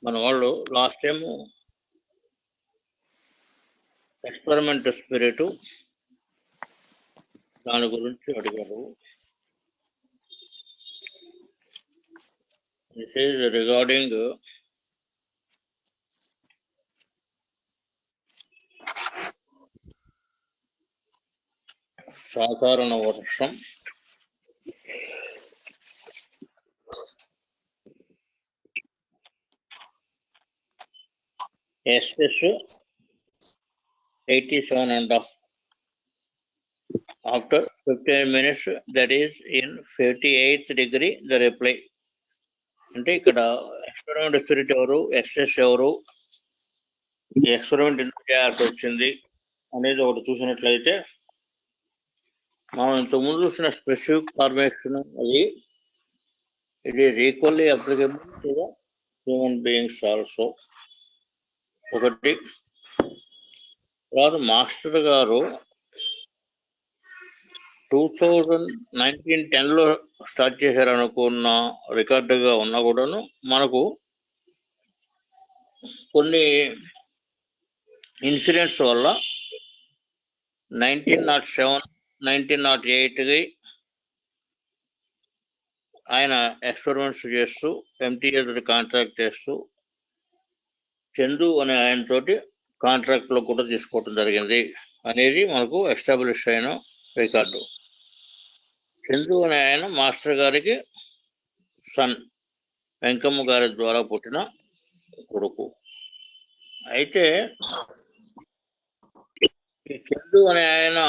మన వాళ్ళు last time experiment spirit దాని గురించి అడిగారు. దిస్ ఈజ్ రిగార్డింగ్ సాధారణ వర్షం, SS 87.5. After 15 minutes, that is in 58th degree, the reply. అంటే ఇక్కడ ఎక్స్పెరిమెంట్ స్పిరిట్ ఎవరు, ఎక్సెస్ ఎవరు, ఈ ఎక్స్పెరిమెంట్ ఎందుకు చేయాల్సి వచ్చింది అనేది ఒకటి చూసినట్లయితే, మనం ఇంతకుముందు చూసిన స్పెసిఫిక్ ఫార్మేషన్ అది it is equally applicable to the human beings also. ఒకటి. తర్వాత మాస్టర్ గారు 2019-10లో స్టార్ట్ చేశారు అనుకున్న రికార్డుగా ఉన్నా కూడాను మనకు కొన్ని ఇన్సిడెంట్స్ వల్ల 1907, 1908కి ఆయన ఎక్స్పెరిమెంట్స్ చేస్తూ MTS కాంట్రాక్ట్ చేస్తూ చందు అనే ఆయనతోటి కాంట్రాక్ట్లో కూడా తీసుకోవడం జరిగింది అనేది మనకు ఎస్టాబ్లిష్ అయిన రికార్డు. చందు అనే ఆయన మాస్టర్ గారికి సన్, వెంకమ్మ గారి ద్వారా పుట్టిన కొడుకు. అయితే ఈ చందు అనే ఆయన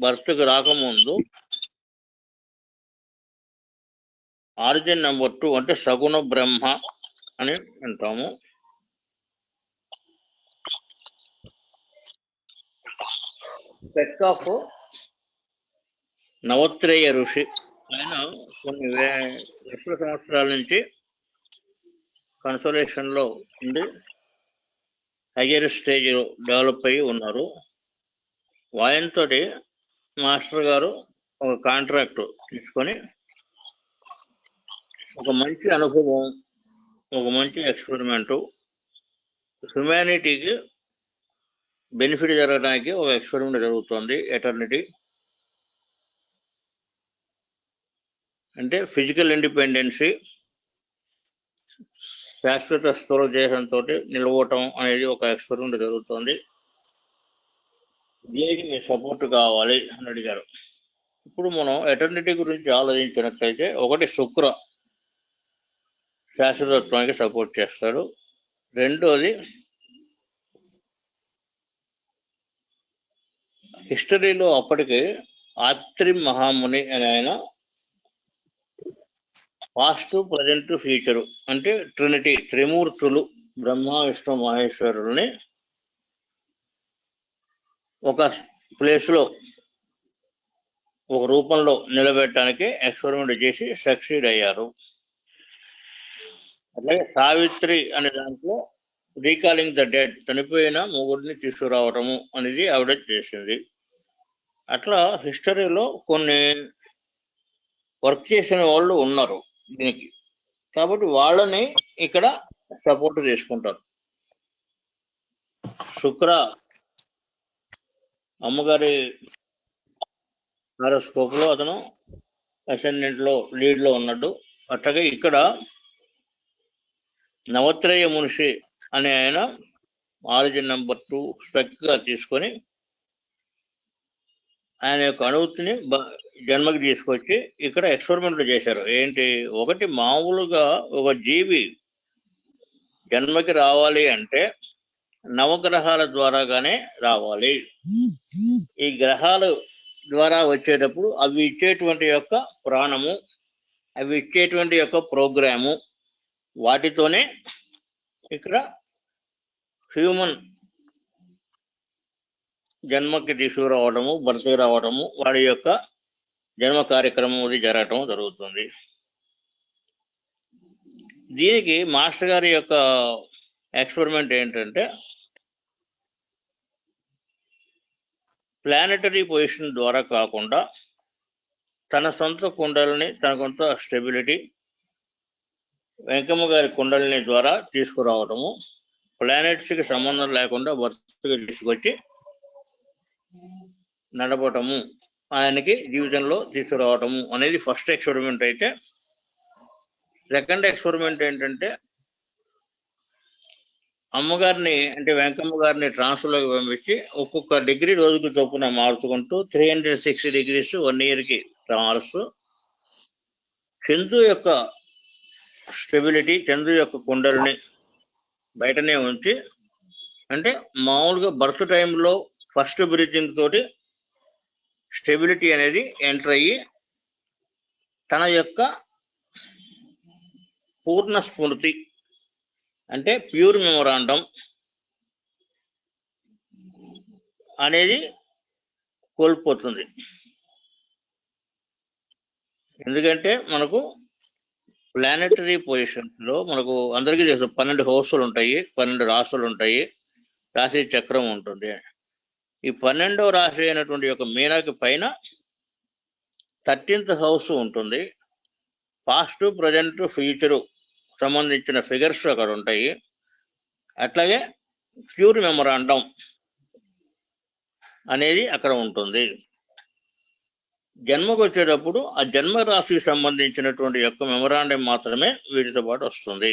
భర్తకు రాకముందు ఆరిజిన్ నెంబర్ 2 అంటే సగుణ బ్రహ్మ అని అంటాము. పెట్ ఆఫ్ నవత్రేయ ఋషి. ఆయన కొన్ని లక్షల సంవత్సరాల నుంచి కన్సోలేషన్లో ఉండి హయ్యర్ స్టేజ్ డెవలప్ అయ్యి ఉన్నారు. ఆయనతో మాస్టర్ గారు ఒక కాంట్రాక్ట్ తీసుకొని ఒక మంచి అనుభవం, ఒక మంచి ఎక్స్పెరిమెంటు, హ్యుమానిటీకి బెనిఫిట్ జరగడానికి ఒక ఎక్స్పెరిమెంట్ జరుగుతుంది. ఎటర్నిటీ అంటే ఫిజికల్ ఇండిపెండెన్సీ, శాశ్వత స్థూల దేశంతో నిలవటం అనేది ఒక ఎక్స్పెరిమెంట్ జరుగుతుంది. దీనికి మీ సపోర్ట్ కావాలి అని అడిగారు. ఇప్పుడు మనం ఎటర్నిటీ గురించి ఆలోచించినట్లయితే, ఒకటి శుక్ర శాశ్వతత్వానికి సపోర్ట్ చేస్తాడు. రెండోది హిస్టరీలో అప్పటికి ఆత్రి మహాముని అని ఆయన పాస్ట్, ప్రజెంట్, ఫ్యూచరు అంటే ట్రినిటీ, త్రిమూర్తులు బ్రహ్మ విష్ణు మహేశ్వరుల్ని ఒక ప్లేస్లో ఒక రూపంలో నిలబెట్టడానికి ఎక్స్పెరిమెంట్ చేసి సక్సీడ్ అయ్యారు. అట్లాగే సావిత్రి అనే దాంట్లో రీకాలింగ్ ద డెడ్, చనిపోయిన మొగుడిని తీసుకురావటము అనేది ఆవిడ చేసింది. అట్లా హిస్టరీలో కొన్ని వర్క్ చేసిన వాళ్ళు ఉన్నారు దీనికి, కాబట్టి వాళ్ళని ఇక్కడ సపోర్ట్ చేసుకుంటారు. శుక్ర అమ్మగారి హారోస్కోప్ లో అతను అసెండెంట్ లో లీడ్ లో ఉన్నాడు. అట్లాగే ఇక్కడ నవత్రేయ మనిషి అనే ఆయన ఆరిజిన్ నెంబర్ 2 స్పెక్ గా తీసుకొని ఆయన యొక్క అణువుని జన్మకి తీసుకొచ్చి ఇక్కడ ఎక్స్పెరిమెంట్లు చేశారు. ఏంటి, ఒకటి మామూలుగా ఒక జీవి జన్మకి రావాలి అంటే నవగ్రహాల ద్వారాగానే రావాలి. ఈ గ్రహాలు ద్వారా వచ్చేటప్పుడు అవి ఇచ్చేటువంటి యొక్క ప్రాణము, అవి ఇచ్చేటువంటి యొక్క ప్రోగ్రాము, వాటితోనే ఇక్కడ హ్యూమన్ జన్మకి తీసుకురావడము, బ్రతికి రావడము, వాడి యొక్క జన్మ కార్యక్రమం అది జరగటం జరుగుతుంది. దీనికి మాస్టర్ గారి యొక్క ఎక్స్పెరిమెంట్ ఏంటంటే, ప్లానెటరీ పొజిషన్ ద్వారా కాకుండా తన సొంత కుండలని, తన సొంత స్టెబిలిటీ, వెంకమ్మ గారి కుండలిని ద్వారా తీసుకురావటము, ప్లానెట్స్కి సంబంధం లేకుండా బర్త్కి తీసుకొచ్చి నడపటము, ఆయనకి జీవితంలో తీసుకురావటము అనేది ఫస్ట్ ఎక్స్పెరిమెంట్. అయితే సెకండ్ ఎక్స్పెరిమెంట్ ఏంటంటే అమ్మగారిని అంటే వెంకమ్మ గారిని ట్రాన్స్ఫర్లోకి పంపించి ఒక్కొక్క డిగ్రీ రోజుకు చొప్పున మార్చుకుంటూ 360 degrees 1 yearకి మారుస్తూ చంద్రు యొక్క స్టెబిలిటీ, చంద్రు యొక్క కుండలిని బయటనే ఉంచి, అంటే మామూలుగా బర్త్ టైంలో ఫస్ట్ బ్రీతింగ్ తోటి స్టెబిలిటీ అనేది ఎంటర్ అయ్యి తన యొక్క పూర్ణ స్మృతి అంటే ప్యూర్ మెమొరాండం అనేది కోల్పోతుంది. ఎందుకంటే మనకు ప్లానెటరీ పొజిషన్స్లో మనకు అందరికీ తెలుసు 12 హౌసులు ఉంటాయి, 12 రాశులు ఉంటాయి, రాశి చక్రం ఉంటుంది. ఈ 12వ రాశి అయినటువంటి యొక్క మీనాకి పైన 13th హౌస్ ఉంటుంది. పాస్ట్, ప్రజెంట్, ఫ్యూచరు సంబంధించిన ఫిగర్స్ అక్కడ ఉంటాయి. అట్లాగే ప్యూర్ మెమొరాండం అనేది అక్కడ ఉంటుంది. జన్మకు వచ్చేటప్పుడు ఆ జన్మ రాశికి సంబంధించినటువంటి యొక్క మెమొరాండం మాత్రమే వీటితో పాటు వస్తుంది.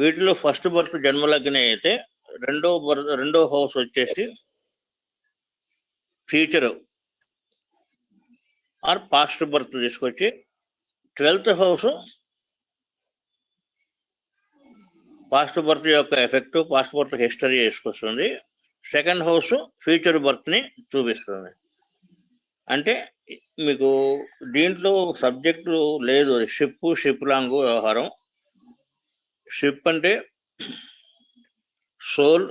వీటిలో ఫస్ట్ బర్త్ జన్మలగ్నే అయితే రెండో హౌస్ వచ్చేసి ఫ్యూచర్ ఆర్ పాస్ట్ బర్త్ తీసుకొచ్చి 12th హౌస్ పాస్ట్ బర్త్ యొక్క ఎఫెక్ట్, పాస్ట్ బర్త్ హిస్టరీ తీసుకొస్తుంది. సెకండ్ హౌస్ ఫ్యూచర్ బర్త్ని చూపిస్తుంది. అంటే మీకు దీంట్లో సబ్జెక్టు లేదు, షిప్ లాంగ్ వ్యవహారం. షిప్ అంటే సోల్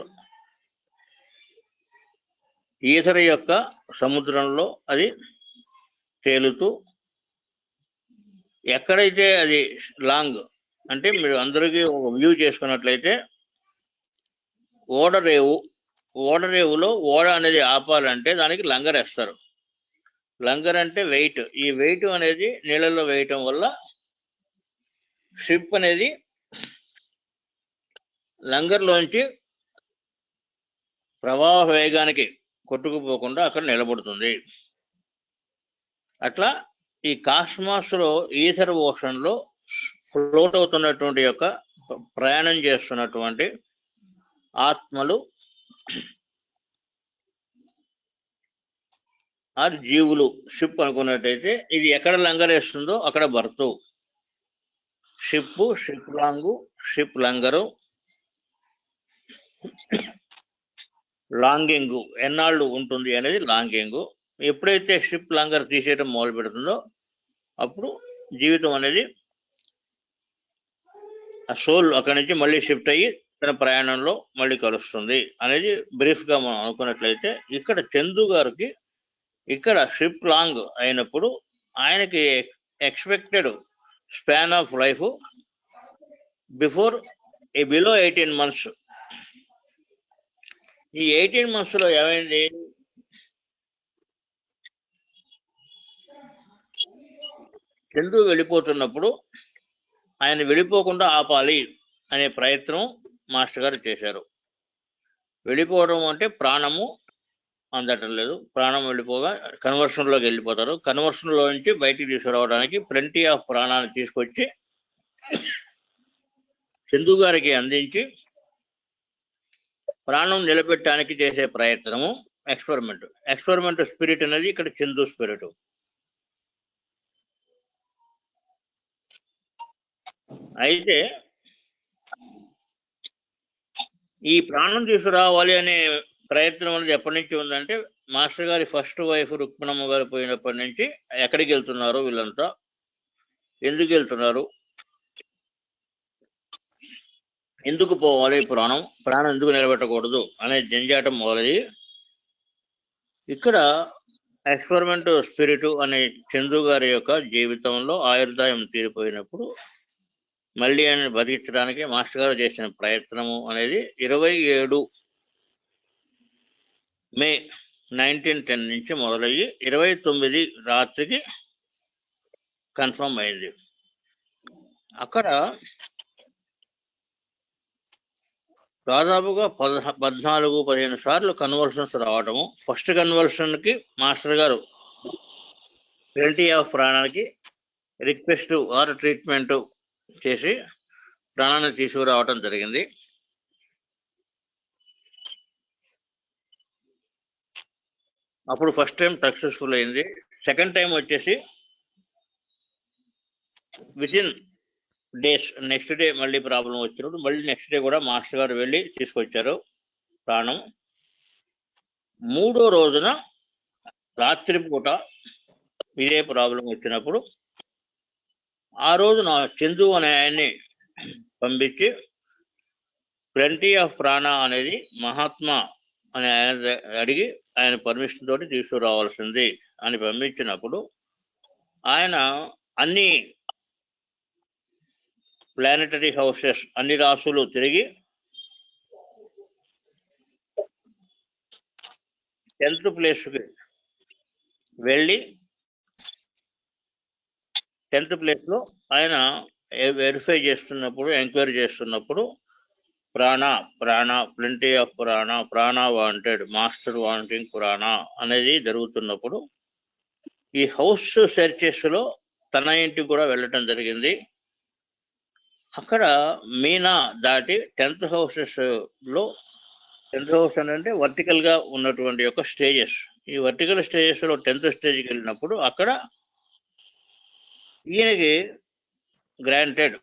ఈథర్ యొక్క సముద్రంలో అది తేలుతూ, ఎక్కడైతే అది లాంగ్ అంటే మీరు అందరికీ ఒక వ్యూ చేసుకున్నట్లయితే ఓడరేవులో ఓడ అనేది ఆపాలంటే దానికి లంగర్ వేస్తారు. లంగర్ అంటే వెయిట్. ఈ వెయిట్ అనేది నీళ్ళలో వేయటం వల్ల షిప్ అనేది లంగర్లోంచి ప్రవాహ వేగానికి కొట్టుకుపోకుండా అక్కడ నిలబడుతుంది. అట్లా ఈ కాస్మాస్లో ఈథర్ ఓషన్లో ఫ్లోట్ అవుతున్నటువంటి యొక్క ప్రయాణం చేస్తున్నటువంటి ఆత్మలు ఆ జీవులు షిప్ అనుకున్నట్టయితే ఇది ఎక్కడ లంగరేస్తుందో అక్కడ బర్తు. షిప్ లాంగు, షిప్ లంగరు, లాంగింగ్ ఎన్నాళ్ళు ఉంటుంది అనేది లాంగింగ్. ఎప్పుడైతే షిప్ లంగర్ తీసేయడం మొదలు పెడుతుందో అప్పుడు జీవితం అనేది ఆ సోల్ అక్కడి నుంచి మళ్ళీ షిఫ్ట్ అయ్యి తన ప్రయాణంలో మళ్ళీ కలుస్తుంది అనేది బ్రీఫ్గా మనం అనుకున్నట్లయితే, ఇక్కడ చందు గారికి ఇక్కడ షిప్ లాంగ్ అయినప్పుడు ఆయనకి expected span of life below 18 months. ఈ 18 months లో ఏమైంది, చందు వెళ్ళిపోతున్నప్పుడు ఆయన వెళ్ళిపోకుండా ఆపాలి అనే ప్రయత్నం మాస్టర్ గారు చేశారు. వెళ్ళిపోవడం అంటే ప్రాణము అందటం లేదు, ప్రాణం వెళ్ళిపోగా కన్వర్షన్లోకి వెళ్ళిపోతారు. కన్వర్షన్లో నుంచి బయటికి తీసుకురావడానికి ప్లెంటీ ఆఫ్ ప్రాణాన్ని తీసుకొచ్చి చందు గారికి అందించి ప్రాణం నిలబెట్టడానికి చేసే ప్రయత్నము ఎక్స్పెరిమెంట్ స్పిరిట్ అనేది ఇక్కడ చందు స్పిరిట్. అయితే ఈ ప్రాణం తీసుకురావాలి అనే ప్రయత్నం అనేది ఎప్పటి నుంచి ఉందంటే, మాస్టర్ గారి ఫస్ట్ వైఫ్ రుక్మిణమ్మ గారు పోయినప్పటి నుంచి ఎక్కడికి వెళ్తున్నారు వీళ్ళంతా, ఎందుకు వెళ్తున్నారు, ఎందుకు పోవాలి, ప్రాణం ఎందుకు నిలబెట్టకూడదు అనే జంజాటం మొదలయ్యి ఇక్కడ ఎక్స్పెరిమెంట్ స్పిరిట్ అనే చందు గారి యొక్క జీవితంలో ఆయుర్దాయం తీరిపోయినప్పుడు మళ్ళీ ఆయన బతికించడానికి మాస్టర్ గారు చేసిన ప్రయత్నము అనేది 27 May 1910 నుంచి మొదలయ్యి 29 రాత్రికి కన్ఫర్మ్ అయింది. అక్కడ దాదాపుగా 14-15 సార్లు కన్వర్షన్స్ రావటము. ఫస్ట్ కన్వర్షన్కి మాస్టర్ గారు ప్లెంటీ ఆఫ్ ప్రాణానికి రిక్వెస్ట్ ఆర్ ట్రీట్మెంట్ చేసి ప్రాణాన్ని తీసుకురావటం జరిగింది. అప్పుడు ఫస్ట్ టైం సక్సెస్ఫుల్ అయింది. సెకండ్ టైం వచ్చేసి వితిన్ డేస్ నెక్స్ట్ డే మళ్ళీ ప్రాబ్లం వచ్చినప్పుడు మళ్ళీ నెక్స్ట్ డే కూడా మాస్టర్ గారు వెళ్ళి తీసుకొచ్చారు ప్రాణం. మూడో రోజున రాత్రిపూట ఇదే ప్రాబ్లం వచ్చినప్పుడు ఆ రోజున చందు అనే ఆయన్ని పంపించి ప్లెంటీ ఆఫ్ ప్రాణ అనేది మహాత్మా అని ఆయన అడిగి ఆయన పర్మిషన్ తోటి తీసుకురావాల్సింది అని పంపించినప్పుడు ఆయన అన్ని ప్లానెటరీ హౌసెస్ అన్ని రాసులు తిరిగి 10th ప్లేస్కి వెళ్ళి 10th ప్లేస్లో ఆయన వెరిఫై చేస్తున్నప్పుడు ఎంక్వైరీ చేస్తున్నప్పుడు ప్రాణ ప్లెంటీ ఆఫ్ ప్రాణ వాంటెడ్ మాస్టర్ వాంటింగ్ ప్రాణ అనేది జరుగుతున్నప్పుడు ఈ హౌస్ సెర్చెస్లో తన ఇంటికి కూడా వెళ్ళటం జరిగింది. అక్కడ మీనా దాటి 10th హౌసెస్లో 10th హౌస్ అంటే వర్టికల్గా ఉన్నటువంటి యొక్క స్టేజెస్, ఈ వర్టికల్ స్టేజెస్లో 10th స్టేజ్కి వెళ్ళినప్పుడు అక్కడ ఈయనకి గ్రాంటెడ్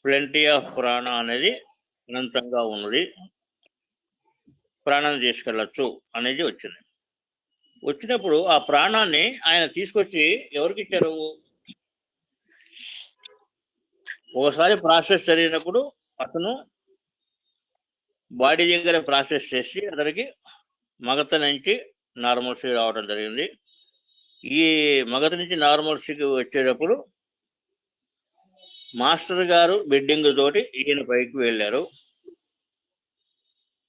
ప్లెంటీ ఆఫ్ ప్రాణ అనేది అనంతంగా ఉన్నది, ప్రాణాన్ని తీసుకెళ్ళచ్చు అనేది వచ్చింది. వచ్చినప్పుడు ఆ ప్రాణాన్ని ఆయన తీసుకొచ్చి ఎవరికి ఇచ్చారు? ఒకసారి ప్రాసెస్ జరిగినప్పుడు అతను బాడీ దగ్గర ప్రాసెస్ చేసి అతనికి మగత నుంచి నార్మల్సీ రావడం జరిగింది. ఈ మగత నుంచి నార్మల్సీకి వచ్చేటప్పుడు మాస్టర్ గారు బెడ్డింగ్ తోటి ఈయన పైకి వెళ్ళారు.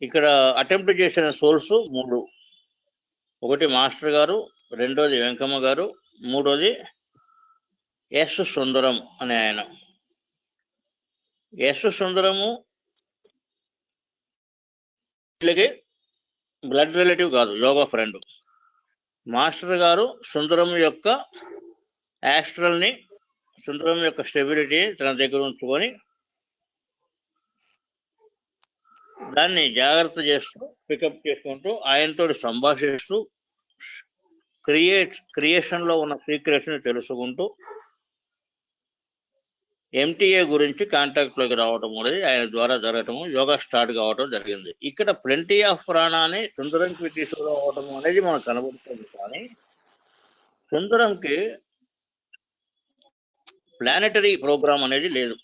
ఇక్కడ అటెంప్ట్ చేసిన సోల్స్ 3, ఒకటి మాస్టర్ గారు, రెండోది వెంకమ్మ గారు, మూడోది ఎస్ సుందరం అనే ఆయన. ఎస్ సుందరము వీళ్ళకి బ్లడ్ రిలేటివ్ కాదు, యోగా ఫ్రెండ్. మాస్టర్ గారు సుందరం యొక్క యాస్ట్రల్ని, సుందరం యొక్క స్టెబిలిటీ తన దగ్గర ఉంచుకొని దాన్ని జాగ్రత్త చేస్తూ పికప్ చేసుకుంటూ ఆయనతో సంభాషిస్తూ క్రియేషన్లో ఉన్న సీక్రెట్స్ని తెలుసుకుంటూ ఎంటీఏ గురించి కాంటాక్ట్లోకి రావడం అనేది ఆయన ద్వారా జరగటము, యోగా స్టార్ట్ కావడం జరిగింది. ఇక్కడ ప్లెంటీ ఆఫ్ ప్రాణాన్ని సుందరంకి తీసుకురావడం అనేది మనకు కనబడుతుంది. కానీ సుందరంకి ప్లానెటరీ ప్రోగ్రామ్ అనేది లేదు,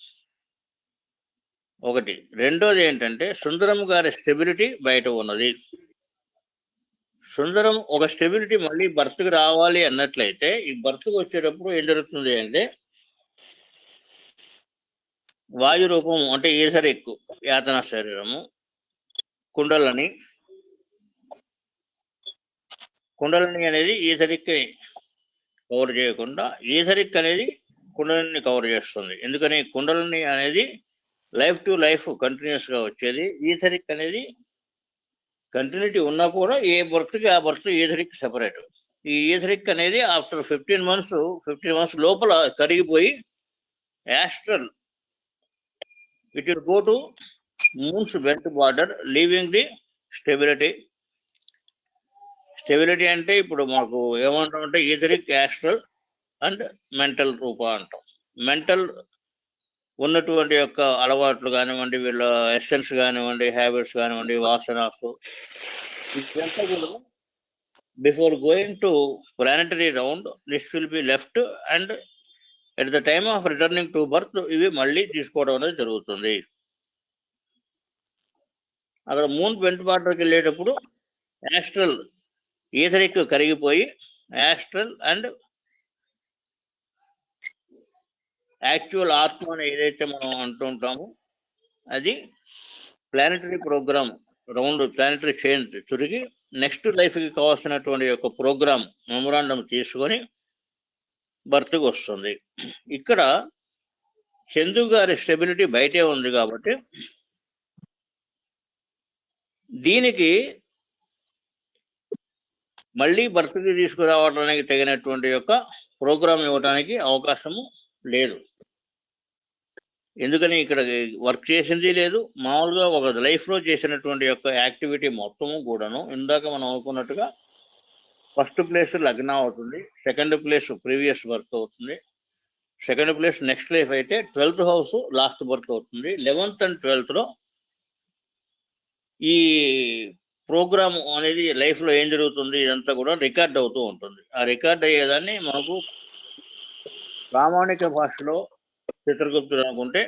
ఒకటి. రెండోది ఏంటంటే సుందరం గారి స్టెబిలిటీ బయట ఉన్నది. సుందరం ఒక స్టెబిలిటీ మళ్ళీ బర్త్కి రావాలి అన్నట్లయితే ఈ బర్త్కి వచ్చేటప్పుడు ఏం జరుగుతుంది అంటే వాయు రూపం అంటే ఈథరిక్ యాతన శరీరము, కుండలని అనేది ఈథరిక్ కవర్ చేయకుండా ఈథరిక్ అనేది కుండలిని కవర్ చేస్తుంది. ఎందుకని కుండలిని అనేది లైఫ్ టు లైఫ్ కంటిన్యూస్గా వచ్చేది, ఈథరిక్ అనేది కంటిన్యూటీ ఉన్నా కూడా ఏ బర్త్కి ఆ బర్త్ ఈథరిక్ సెపరేట్. ఈ ఈథరిక్ అనేది ఆఫ్టర్ 15 months లోపల కరిగిపోయి astral it will go to moons belt border leaving the stability. అంటే ఇప్పుడు మాకు ఏమంటామంటే ఈథరిక్, యాస్ట్రల్ అండ్ మెంటల్ రూప అంటాం. మెంటల్ ఉన్నటువంటి యొక్క అలవాట్లు కానివ్వండి, వీళ్ళ ఎసెన్స్ కానివ్వండి, హ్యాబిట్స్ కానివ్వండి, వాసనాస్, ఇదంతా కూడా before going to planetary round this will be left and at the time of returning to birth ఇవి మళ్ళీ తీసుకోవడం అనేది జరుగుతుంది. అక్కడ మూన్ బెల్ట్ బార్డర్కి వెళ్ళేటప్పుడు యాస్ట్రల్ ఈథరిక్ కరిగిపోయి యాస్ట్రల్ అండ్ యాక్చువల్ ఆత్మ అని ఏదైతే మనం అంటుంటామో అది planetary program round planetary chain చురిగి నెక్స్ట్ లైఫ్కి కావాల్సినటువంటి యొక్క ప్రోగ్రామ్ మెమొరాండం తీసుకొని బర్త్కి వస్తుంది. ఇక్కడ చందు గారి స్టెబిలిటీ బయటే ఉంది కాబట్టి దీనికి మళ్ళీ బర్త్కి తీసుకురావడానికి తగినటువంటి యొక్క ప్రోగ్రామ్ ఇవ్వడానికి అవకాశము లేదు. ఎందుకని ఇక్కడ వర్క్ చేసింది లేదు, మామూలుగా ఒక లైఫ్లో చేసినటువంటి యొక్క యాక్టివిటీ మొత్తము కూడాను ఇందాక మనం అనుకున్నట్టుగా ఫస్ట్ ప్లేస్ లగ్న అవుతుంది, సెకండ్ ప్లేస్ ప్రీవియస్ బర్త్ అవుతుంది, సెకండ్ ప్లేస్ నెక్స్ట్ లైఫ్ అయితే 12th హౌస్ లాస్ట్ బర్త్ అవుతుంది. 11th and 12th లో ఈ ప్రోగ్రామ్ అనేది లైఫ్లో ఏం జరుగుతుంది ఇదంతా కూడా రికార్డ్ అవుతూ ఉంటుంది. ఆ రికార్డ్ అయ్యేదాన్ని మనకు ప్రామాణిక భాషలో చిత్రగుప్తుడు అనుకుంటే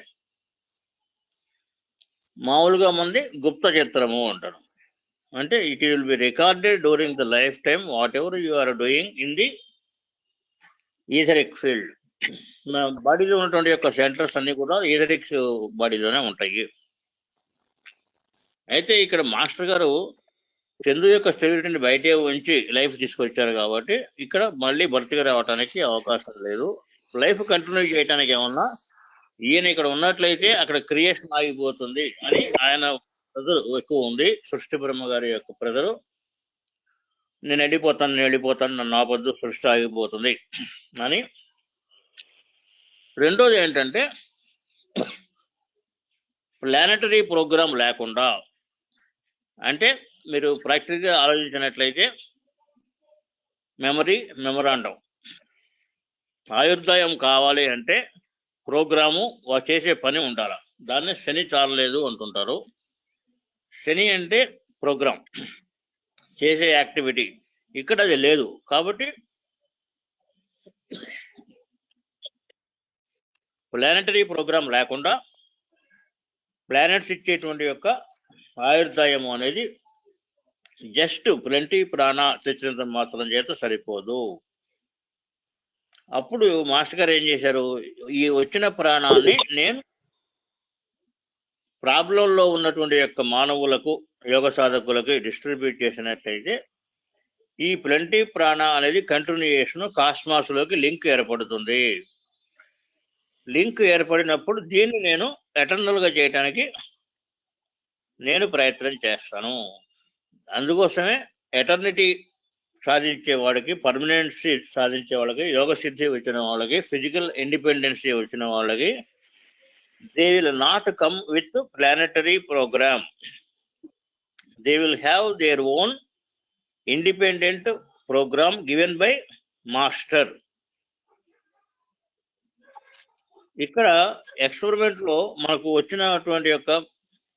మామూలుగా మంది గుప్త చిత్రము అంటారు. అంటే it will be recorded during the life time whatever you are doing in the etheric field. మన బాడీలో ఉన్నటువంటి యొక్క సెంటర్స్ అన్ని కూడా ఈథరిక్ బాడీలోనే ఉంటాయి. అయితే ఇక్కడ మాస్టర్ గారు చందు యొక్క స్టెబిలిటీని బయటే ఉంచి లైఫ్ తీసుకొచ్చారు కాబట్టి ఇక్కడ మళ్ళీ భర్తీగా రావడానికి అవకాశం లేదు. లైఫ్ కంటిన్యూ చేయడానికి ఏమన్నా ఈయన ఇక్కడ ఉన్నట్లయితే అక్కడ క్రియేషన్ ఆగిపోతుంది అని ఆయన ప్రెజర్ ఎక్కువ ఉంది. సృష్టి బ్రహ్మ గారి యొక్క ప్రెజరు, నేను వెళ్ళిపోతాను నన్ను ఆపొద్దు, సృష్టి ఆగిపోతుంది అని. రెండోది ఏంటంటే ప్లానటరీ ప్రోగ్రామ్ లేకుండా, అంటే మీరు ప్రాక్టికల్గా ఆలోచించినట్లయితే మెమరాండం ఆయుర్దాయం కావాలి అంటే ప్రోగ్రాము చేసే పని ఉండాలి. దాన్ని శని చాలలేదు అంటుంటారు. శని అంటే ప్రోగ్రామ్ చేసే యాక్టివిటీ, ఇక్కడ అది లేదు. కాబట్టి ప్లానటరీ ప్రోగ్రామ్ లేకుండా ప్లానెట్స్ ఇచ్చేటువంటి యొక్క ఆయుర్దాయము అనేది జస్ట్ ప్లెంటీ ప్రాణ తెచ్చినంత మాత్రం చేత సరిపోదు. అప్పుడు మాస్టర్ గారు ఏం చేశారు, ఈ వచ్చిన ప్రాణాన్ని నేను ప్రాబ్లంలో ఉన్నటువంటి యొక్క మానవులకు, యోగ సాధకులకు డిస్ట్రిబ్యూట్ చేసినట్లయితే ఈ ప్లెంటీ ప్రాణ అనేది కంటిన్యూయేషన్ కాస్మాస్లోకి లింక్ ఏర్పడుతుంది. లింక్ ఏర్పడినప్పుడు దీన్ని నేను ఎటర్నల్గా చేయడానికి నేను ప్రయత్నం చేస్తాను. అందుకోసమే ఎటర్నిటీ సాధించే వాడికి, పర్మనెన్సీ సాధించే వాళ్ళకి, యోగ సిద్ధి వచ్చిన వాళ్ళకి, ఫిజికల్ ఇండిపెండెన్సీ వచ్చిన వాళ్ళకి they will not come with planetary program. They will have their own independent program given by master. ఇక్కడ ఎక్స్పెరిమెంట్ లో మనకు వచ్చినటువంటి యొక్క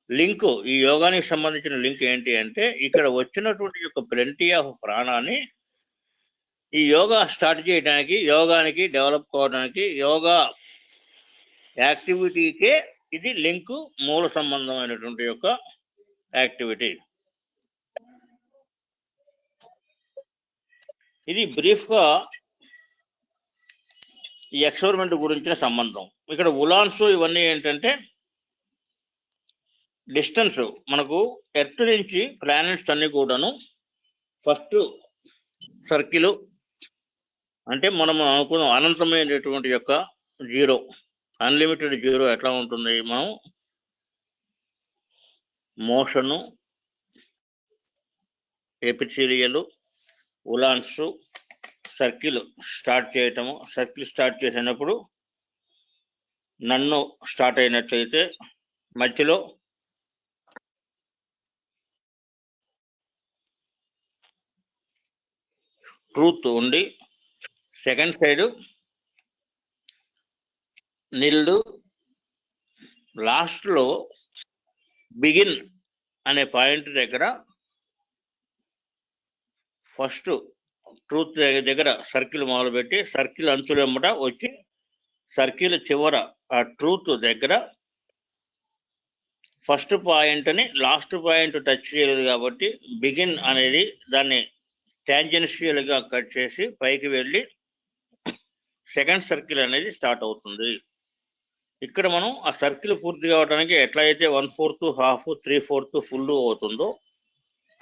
లింక్, ఈ యోగానికి సంబంధించిన లింక్ ఏంటి అంటే ఇక్కడ వచ్చినటువంటి యొక్క ప్లెంటీ ఆఫ్ ప్రాణాన్ని ఈ యోగా స్టార్ట్ చేయడానికి, యోగానికి డెవలప్ కావడానికి, యోగా యాక్టివిటీకే ఇది లింక్, మూల సంబంధమైనటువంటి యొక్క యాక్టివిటీ. ఇది బ్రీఫ్ గా ఈ ఎక్స్పెరిమెంట్ గురించిన సంబంధం. ఇక్కడ ఉలాన్స్ ఇవన్నీ ఏంటంటే డిస్టెన్స్, మనకు ఎర్త్ నుంచి ప్లానెట్స్ అన్ని కూడాను ఫస్ట్ సర్కిల్ అంటే మనం అనుకున్న అనంతమైనటువంటి యొక్క జీరో, అన్లిమిటెడ్ జీరో ఎట్లా ఉంటుంది, మనం మోషను, ఎపిథీలియల్, ఉలాన్స్, సర్కిల్ స్టార్ట్ చేయటము. సర్కిల్ స్టార్ట్ చేసినప్పుడు నన్ను స్టార్ట్ అయినట్లయితే మధ్యలో ట్రూత్ ఉండి, సెకండ్ సైడ్ నిల్లు, లాస్ట్లో బిగిన్ అనే పాయింట్ దగ్గర ఫస్ట్ ట్రూత్ దగ్గర సర్కిల్ మొదలుపెట్టి సర్కిల్ అంచులు వెంబట వచ్చి సర్కిల్ చివర ఆ ట్రూత్ దగ్గర ఫస్ట్ పాయింట్ని లాస్ట్ పాయింట్ టచ్ చేయలేదు కాబట్టి బిగిన్ అనేది దాన్ని టాంజెన్షియల్గా కట్ చేసి పైకి వెళ్ళి సెకండ్ సర్కిల్ అనేది స్టార్ట్ అవుతుంది. ఇక్కడ మనం ఆ సర్కిల్ పూర్తి కావడానికి ఎట్లయితే 1/4, హాఫ్, 3/4 ఫుల్ అవుతుందో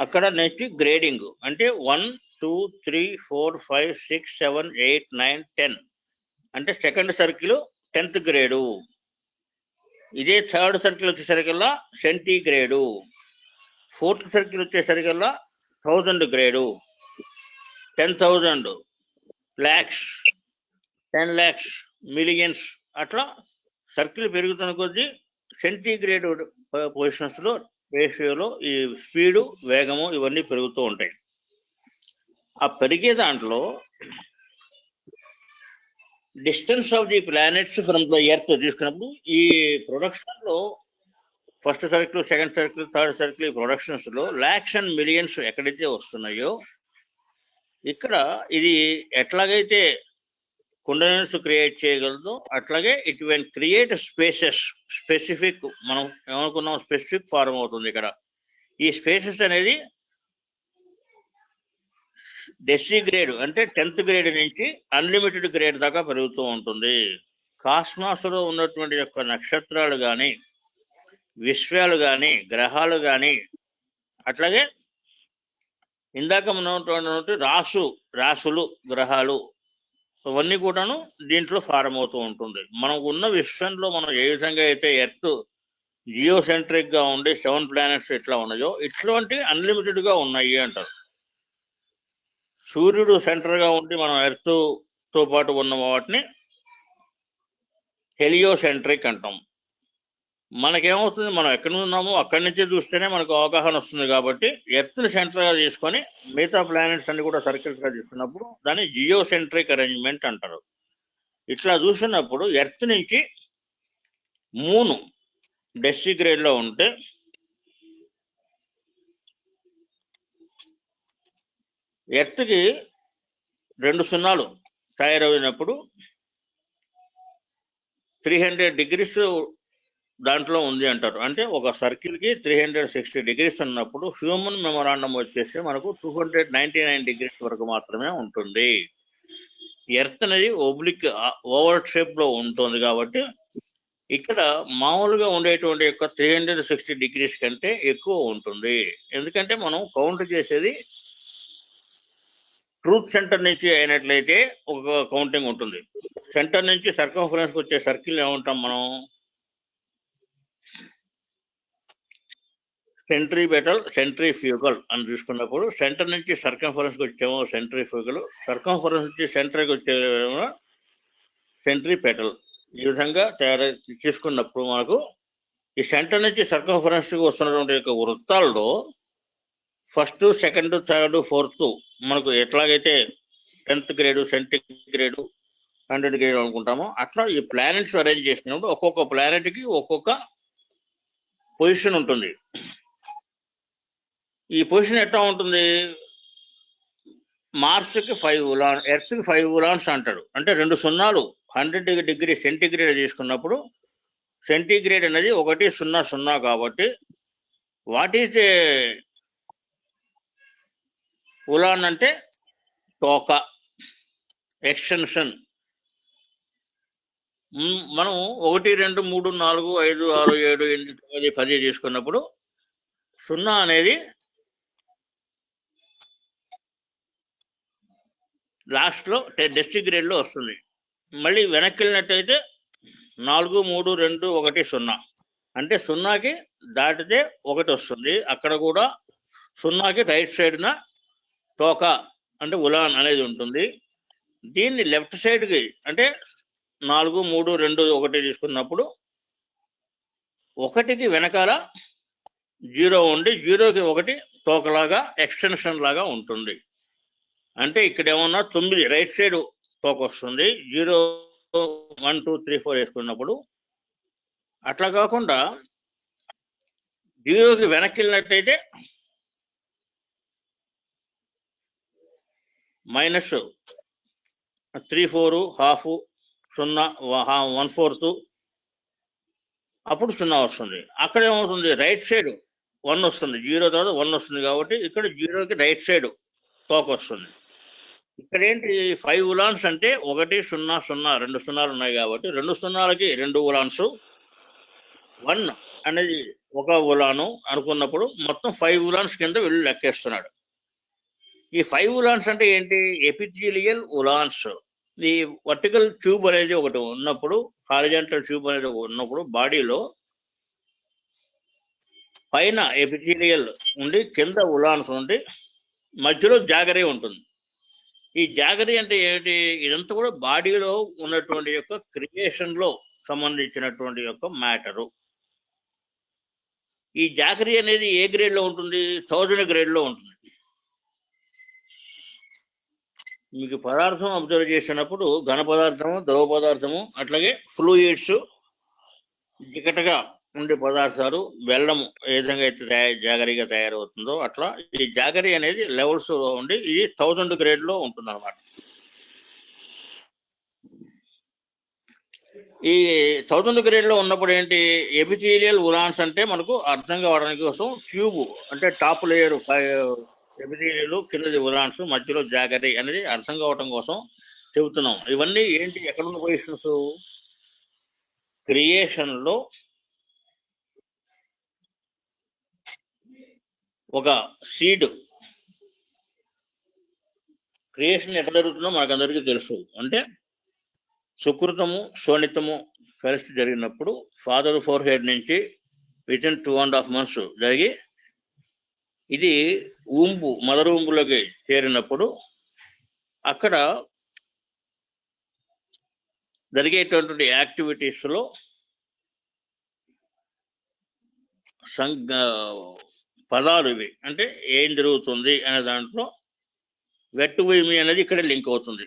అక్కడ నెక్స్ట్ గ్రేడింగ్ అంటే 1, 2, 3, 4, 5, 6, 7, 8, 9, 10 అంటే సెకండ్ సర్కిల్ 10th గ్రేడు. ఇదే థర్డ్ సర్కిల్ వచ్చేసరికల్లా సెంటీగ్రేడు, ఫోర్త్ సర్కిల్ వచ్చేసరికల్లా 1000 గ్రేడు, 10,000, లాక్స్, 10 lakhs, మిలియన్స్, అట్లా సర్కిల్ పెరుగుతున్న కొద్దీ సెంటీగ్రేడ్ పొజిషన్స్ లో రేషియోలో ఈ స్పీడు, వేగము ఇవన్నీ పెరుగుతూ ఉంటాయి. ఆ పెరిగే దాంట్లో distance of the planets from the earth తీసుకున్నప్పుడు ఈ ప్రొడక్షన్ లో first circle, second circle, third circle ఈ ప్రొడక్షన్స్ లో లాక్స్ అండ్ మిలియన్స్ ఎక్కడైతే వస్తున్నాయో ఇక్కడ ఇది ఎట్లాగైతే కుండలిన్స్ క్రియేట్ చేయగలదు అట్లాగే it will create spaces, specific, మనం ఏమనుకున్నాం స్పెసిఫిక్ ఫార్మ్ అవుతుంది ఇక్కడ. ఈ స్పేసెస్ అనేది డెసిగ్రేడ్ అంటే 10th గ్రేడ్ నుంచి అన్లిమిటెడ్ గ్రేడ్ దాకా పెరుగుతూ ఉంటుంది. కాస్మాస్ లో ఉన్నటువంటి యొక్క నక్షత్రాలు కానీ, విశ్వాలు కానీ, గ్రహాలు కానీ, అట్లాగే ఇందాక మనం రాసులు, గ్రహాలు అవన్నీ కూడాను దీంట్లో ఫారం అవుతూ ఉంటుంది. మనం ఉన్న విశ్వంలో మనం ఏ విధంగా అయితే ఎర్త్ జియోసెంట్రిక్ గా ఉండి 7 ప్లానెట్స్ ఎట్లా ఉన్నాయో ఇట్లాంటి అన్లిమిటెడ్ గా ఉన్నాయి అంటారు. సూర్యుడు సెంటర్ గా ఉండి మనం ఎర్త్ తో పాటు ఉన్న వాటిని హెలియోసెంట్రిక్ అంటాం. మనకేమవుతుంది, మనం ఎక్కడ ఉన్నామో అక్కడి నుంచే చూస్తేనే మనకు అవగాహన వస్తుంది. కాబట్టి ఎర్త్ సెంటర్ గా తీసుకొని మిగతా ప్లానెట్స్ అన్ని కూడా సర్కిల్స్ గా తీసుకున్నప్పుడు దాన్ని జియోసెంట్రిక్ అరేంజ్మెంట్ అంటారు. ఇట్లా చూసినప్పుడు ఎర్త్ నుంచి మూన్ డెసిగ్రేడ్ లో ఉంటే ఎర్త్ కి 2 సున్నాలు తయారైనప్పుడు 300 degrees దాంట్లో ఉంది అంటారు. అంటే ఒక సర్కిల్ కి 360 degrees ఉన్నప్పుడు హ్యూమన్ మెమొరాండం వచ్చేసి మనకు 299 degrees వరకు మాత్రమే ఉంటుంది. ఎర్త్ అనేది ఓబ్లిక్ ఓవర్ షేప్ లో ఉంటుంది. కాబట్టి ఇక్కడ మామూలుగా ఉండేటువంటి యొక్క 360 degrees కంటే ఎక్కువ ఉంటుంది. ఎందుకంటే మనం కౌంట్ చేసేది ట్రూత్ సెంటర్ నుంచి అయినట్లయితే ఒక కౌంటింగ్ ఉంటుంది. సెంటర్ నుంచి సర్కంఫరెన్స్ వచ్చే సర్కిల్ ఏమంటాం మనం, సెంట్రిఫ్యూగల్ అని చూసుకున్నప్పుడు సెంటర్ నుంచి సర్కంఫరెన్స్ వచ్చేమో సెంట్రిఫ్యూగల్, సర్కంఫరెన్స్ నుంచి సెంటర్కి వచ్చేమో సెంట్రిపెటల్. ఈ విధంగా తీసుకున్నప్పుడు మనకు ఈ సెంటర్ నుంచి సర్కంఫరెన్స్ వస్తున్నటువంటి యొక్క వృత్తాల్లో ఫస్ట్, సెకండ్, థర్డ్, ఫోర్త్ మనకు ఎట్లాగైతే 10th గ్రేడు, సెంటిగ్రేడు, 100 గ్రేడ్ అనుకుంటామో అట్లా ఈ ప్లానెట్స్ అరేంజ్ చేసినప్పుడు ఒక్కొక్క ప్లానెట్ కి ఒక్కొక్క పొజిషన్ ఉంటుంది. ఈ పొజిషన్ ఎట్లా ఉంటుంది, మార్స్ కి 5 ఉలాన్, ఎర్త్ కి 5 ఉలాన్స్ అంటాడు. అంటే 2 సున్నాలు 100 డిగ్రీ సెంటిగ్రేడ్ తీసుకున్నప్పుడు సెంటిగ్రేడ్ అనేది 100 కాబట్టి వాట్ ఈస్ ఉలాన్ అంటే తోక, ఎక్స్టెన్షన్. మనం 1, 2, 3, 4, 5, 6, 7, 8, 9, 10 తీసుకున్నప్పుడు 0 అనేది లాస్ట్ లో డెసిగ్రేడ్ లో వస్తుంది. మళ్ళీ వెనక్కి వెళ్ళినట్టయితే 4, 3, 2, 1, 0 అంటే 0కి దాటితే 1 వస్తుంది. అక్కడ కూడా 0కి రైట్ సైడ్న తోక అంటే ఉలాన్ అనేది ఉంటుంది. దీన్ని లెఫ్ట్ సైడ్కి అంటే 4, 3, 2, 1 తీసుకున్నప్పుడు 1కి వెనకాల 0 ఉండి 0కి 1 తోకలాగా ఎక్స్టెన్షన్ లాగా ఉంటుంది. అంటే ఇక్కడ ఏమన్నా 9 రైట్ సైడ్ తోక వస్తుంది. 0, 1, 2, 3, 4 వేసుకున్నప్పుడు అట్లా కాకుండా 0కి వెనక్కి వెళ్ళినట్టయితే -3, 4, హాఫ్, 0, 1/4 అప్పుడు 0 వస్తుంది. అక్కడ ఏమవుతుంది, రైట్ సైడ్ 1 వస్తుంది. 0 తర్వాత 1 వస్తుంది కాబట్టి ఇక్కడ 0కి రైట్ సైడ్ తోక వస్తుంది. ఇక్కడ ఏంటి 5 ఉలాన్స్ అంటే 1, 0, 0 2 సున్నాలు ఉన్నాయి కాబట్టి 2 సున్నాలకి 2 ఉలాన్స్, 1 అనేది 1 ఉలాను అనుకున్నప్పుడు మొత్తం 5 ఉలాన్స్ కింద వీళ్ళు లెక్కేస్తున్నాడు. ఈ 5 ఉలాన్స్ అంటే ఏంటి, ఎపిథీలియల్ ఉలాన్స్. ఈ వర్టికల్ ట్యూబ్ అనేది ఒకటి ఉన్నప్పుడు, హారిజాంటల్ ట్యూబ్ అనేది ఉన్నప్పుడు బాడీలో పైన ఎపిథీలియల్ ఉండి కింద ఉలాన్స్ ఉండి మధ్యలో జాగరీ ఉంటుంది. ఈ జాగరీ అంటే ఏమిటి? ఇదంతా కూడా బాడీలో ఉన్నటువంటి యొక్క క్రియేషన్ లో సంబంధించినటువంటి యొక్క మ్యాటరు. ఈ జాగరీ అనేది ఏ గ్రేడ్ లో ఉంటుంది? 1000 గ్రేడ్ లో ఉంటుంది. మీకు పదార్థం అబ్జర్వ్ చేసినప్పుడు ఘన పదార్థము, ద్రవ పదార్థము, అట్లాగే ఫ్లూయిడ్స్, జిగటగా ఉండే పదార్థాలు, బెల్లము ఏ విధంగా అయితే జాగరీగా తయారవుతుందో అట్లా ఈ జాగరీ అనేది లెవెల్స్ లో ఉండి ఇది 1000 గ్రేడ్ లో ఉంటుంది అనమాట. ఈ 1000 గ్రేడ్ లో ఉన్నప్పుడు ఏంటి? ఎపిథీలియల్ ఉలాన్స్ అంటే మనకు అర్థం కావడానికి కోసం ట్యూబ్ అంటే టాప్ లేయర్ ఎపిథీలియల్, కిందది ఉలాన్స్, మధ్యలో జాగరీ అనేది అర్థం కావటం కోసం చెబుతున్నాం. ఇవన్నీ ఏంటి? ఎక్కడున్న పొజిషన్స్? క్రియేషన్ లో ఒక సీడ్ క్రియేషన్ ఎక్కడ జరుగుతుందో మనకందరికీ తెలుసు. అంటే సుకృతము శోణితము కలిసి జరిగినప్పుడు ఫాదర్ ఫోర్ హెడ్ నుంచి వితిన్ 2.5 months జరిగి ఇది మదర్ ఊంబులోకి చేరినప్పుడు అక్కడ జరిగేటటువంటి యాక్టివిటీస్ లో పదాలు ఇవి. అంటే ఏం జరుగుతుంది అనే దాంట్లో వెట్ విమి అనేది ఇక్కడ లింక్ అవుతుంది.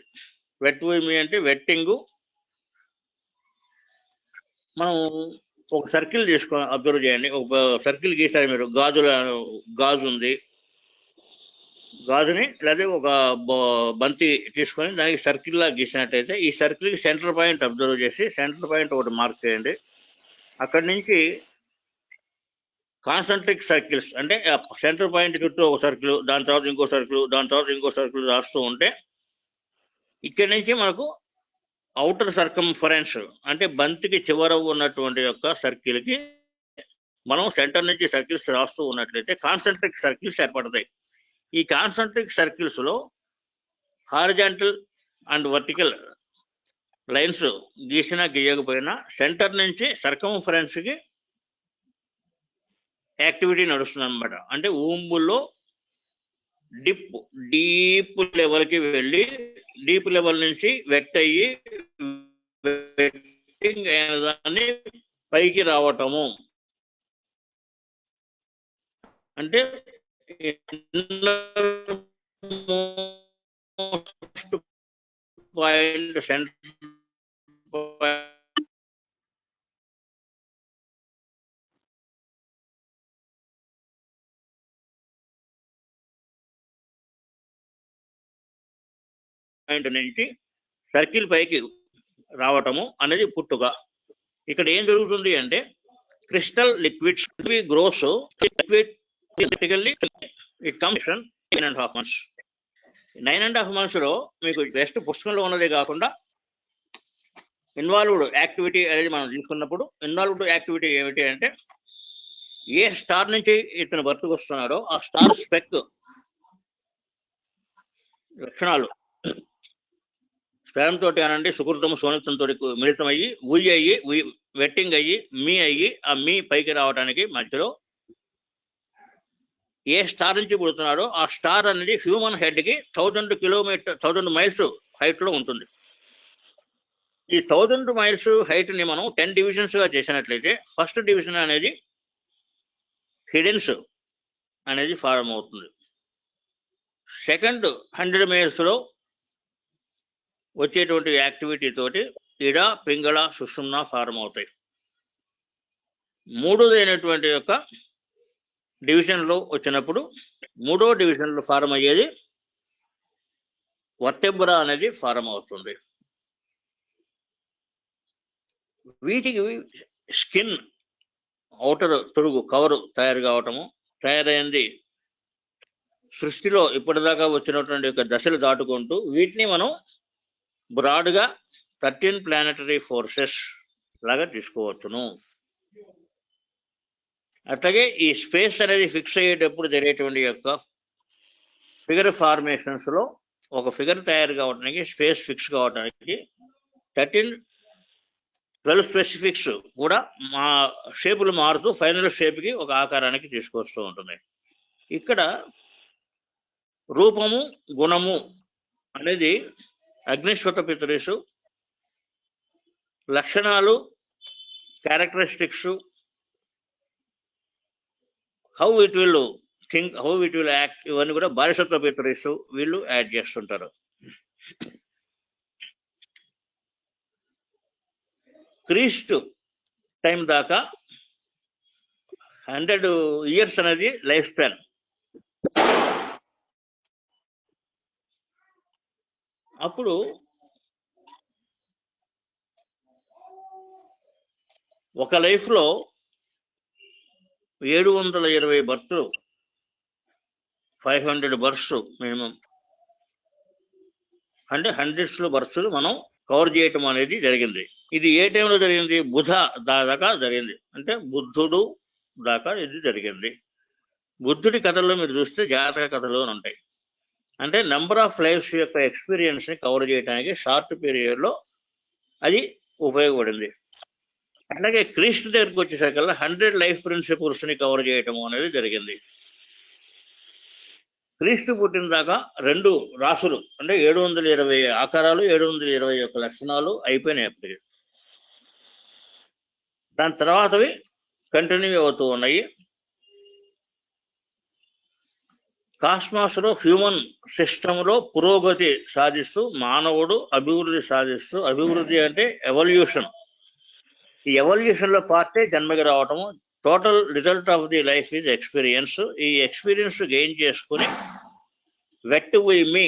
వెట్ విమి అంటే వెట్టింగ్. మనం ఒక సర్కిల్ అబ్జర్వ్ చేయండి. ఒక సర్కిల్ గీసారు మీరు. గాజు ఉంది. గాజుని లేదా ఒక బంతి తీసుకొని దానికి సర్కిల్ లా గీసినట్టయితే ఈ సర్కిల్ కి సెంటర్ పాయింట్ అబ్జర్వ్ చేసి సెంటర్ పాయింట్ ఒకటి మార్క్ చేయండి. అక్కడి నుంచి కాన్సంట్రిక్ సర్కిల్స్ అంటే సెంటర్ పాయింట్ చుట్టూ ఒక సర్కిల్, దాని తర్వాత ఇంకో సర్కిల్, దాని తర్వాత ఇంకో సర్కిల్ రాస్తూ ఉంటే ఇక్కడి నుంచి మనకు అవుటర్ సర్కంఫరెన్స్ అంటే బంతికి చివర ఉన్నటువంటి యొక్క సర్కిల్ కి మనం సెంటర్ నుంచి సర్కిల్స్ రాస్తూ ఉన్నట్లయితే కాన్సంట్రిక్ సర్కిల్స్ ఏర్పడతాయి. ఈ కాన్సంట్రిక్ సర్కిల్స్ లో హారిజాంటల్ అండ్ వర్టికల్ లైన్స్ గీసినా గీయకపోయినా సెంటర్ నుంచి సర్కంఫరెన్స్ కి యాక్టివిటీ నడుస్తుంది అనమాట. అంటే ఊంబుల్లో డీప్ లెవెల్ కి వెళ్ళి డీప్ లెవెల్ నుంచి వెట్ అయ్యి వెట్టింగ్ అయిన దాన్ని పైకి రావటము. అంటే పాయింట్ సెంటర్ పాయింట్ నుంచి సర్కిల్ పైకి రావటము అనేది పుట్టుక. ఇక్కడ ఏం జరుగుతుంది అంటే crystal liquids grows it comes 9.5 months. 9.5 months లో మీకు జస్ట్ పుస్తకంలో ఉన్నదే కాకుండా ఇన్వాల్వ్డ్ యాక్టివిటీ అనేది మనం తీసుకున్నప్పుడు ఇన్వాల్వ్డ్ యాక్టివిటీ ఏమిటి అంటే ఏ స్టార్ నుంచి ఇతను బర్తుకొస్తున్నాడో ఆ స్టార్ స్పెక్ లక్షణాలు స్పెరం తోటి అనండి సుకృతము శోణితంతో మిళితం అయ్యి వెట్టింగ్ అయ్యి ఆ మీ పైకి రావడానికి మధ్యలో ఏ స్టార్ నుంచి పుడుతున్నాడో ఆ స్టార్ అనేది హ్యూమన్ హెడ్ కి 1000 miles హైట్ లో ఉంటుంది. ఈ 1000 miles హైట్ ని మనం 10 divisions గా చేసినట్లయితే ఫస్ట్ డివిజన్ అనేది హిడెన్స్ అనేది ఫార్మ్ అవుతుంది. సెకండ్ 100 miles లో వచ్చేటువంటి యాక్టివిటీ తోటి ఇడ, పింగళ, సుషుమ్న ఫార్మ్ అవుతాయి. మూడోది అయినటువంటి యొక్క డివిజన్ లో వచ్చినప్పుడు మూడో డివిజన్ లో ఫార్మ్ అయ్యేది వర్టెబ్రా అనేది ఫార్మ్ అవుతుంది. వీటికి స్కిన్ ఔటర్ తొడుగు కవరు తయారైంది సృష్టిలో ఇప్పటిదాకా వచ్చినటువంటి యొక్క దశలు దాటుకుంటూ వీటిని మనం బ్రాడ్గా 13 ప్లానెటరీ ఫోర్సెస్ లాగా తీసుకోవచ్చును. అట్లాగే ఈ స్పేస్ అనేది ఫిక్స్ అయ్యేటప్పుడు జరిగేటువంటి యొక్క ఫిగర్ ఫార్మేషన్స్ లో ఒక ఫిగర్ తయారు కావడానికి స్పేస్ ఫిక్స్ కావడానికి 13 12 స్పెసిఫిక్స్ కూడా మా షేపులు మారుతూ ఫైనల్ షేప్కి ఒక ఆకారానికి తీసుకొస్తూ ఉంటుంది. ఇక్కడ రూపము గుణము అనేది అగ్నిశ్వత పితృసు, లక్షణాలు characteristics, how it will think, how it will act, ఇవన్నీ కూడా బారిసత్వ పితృసు వీళ్ళు యాడ్ చేస్తుంటారు. క్రీస్తు టైం దాకా 100 years అనేది లైఫ్ స్పాన్. అప్పుడు ఒక లైఫ్లో 720 బర్త్లు, 500 బర్త్స్ మినిమం, అంటే 100s బర్త్లు మనం కవర్ చేయటం అనేది జరిగింది. ఇది ఏ టైంలో జరిగింది? బుధ దాకా జరిగింది, అంటే బుద్ధుడు దాకా ఇది జరిగింది. బుద్ధుడి కథల్లో మీరు చూస్తే జాతక కథలు అని ఉంటాయి. అంటే నెంబర్ ఆఫ్ లైఫ్స్ యొక్క ఎక్స్పీరియన్స్ని కవర్ చేయడానికి షార్ట్ పీరియడ్లో అది ఉపయోగపడింది. అట్లాగే క్రీస్తు దగ్గరికి వచ్చేసరికల్లా 100 లైఫ్ ప్రిన్సిపల్స్ని కవర్ చేయటం అనేది జరిగింది. క్రీస్తు పుట్టిన దాకా 2 రాసులు, అంటే 720 ఆకారాలు, 721 లక్షణాలు అయిపోయినాయి అప్పటికి. దాని తర్వాతవి కంటిన్యూ అవుతూ ఉన్నాయి. కాస్మాస్లో హ్యూమన్ సిస్టంలో పురోగతి సాధిస్తూ మానవుడు అభివృద్ధి సాధిస్తూ, అభివృద్ధి అంటే ఎవల్యూషన్, ఈ ఎవల్యూషన్లో పార్టే జన్మకి రావటము. Total result of the life is experience. ఈ ఎక్స్పీరియన్స్ గెయిన్ చేసుకుని వెట్ వి మీ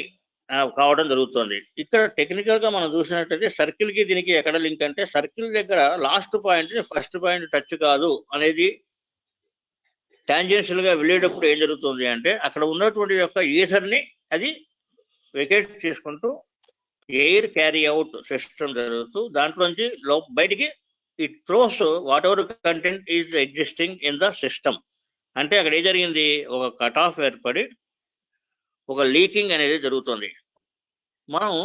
కావడం జరుగుతుంది. ఇక్కడ టెక్నికల్గా మనం చూసినట్టయితే సర్కిల్కి దీనికి ఎక్కడ లింక్ అంటే, సర్కిల్ దగ్గర last point first point touch కాదు అనేది టాంజెన్షియల్గా వెళ్ళేటప్పుడు ఏం జరుగుతుంది అంటే, అక్కడ ఉన్నటువంటి యొక్క ఈథర్ని అది వెకేట్ చేసుకుంటూ ఎయిర్ క్యారీ అవుట్ సిస్టమ్ జరుగుతూ దాంట్లోంచి బయటికి it throws what ever content is existing in the system. అంటే అక్కడ ఏం జరిగింది? ఒక కట్ ఆఫ్ ఏర్పడి ఒక లీకింగ్ అనేది జరుగుతుంది. మనం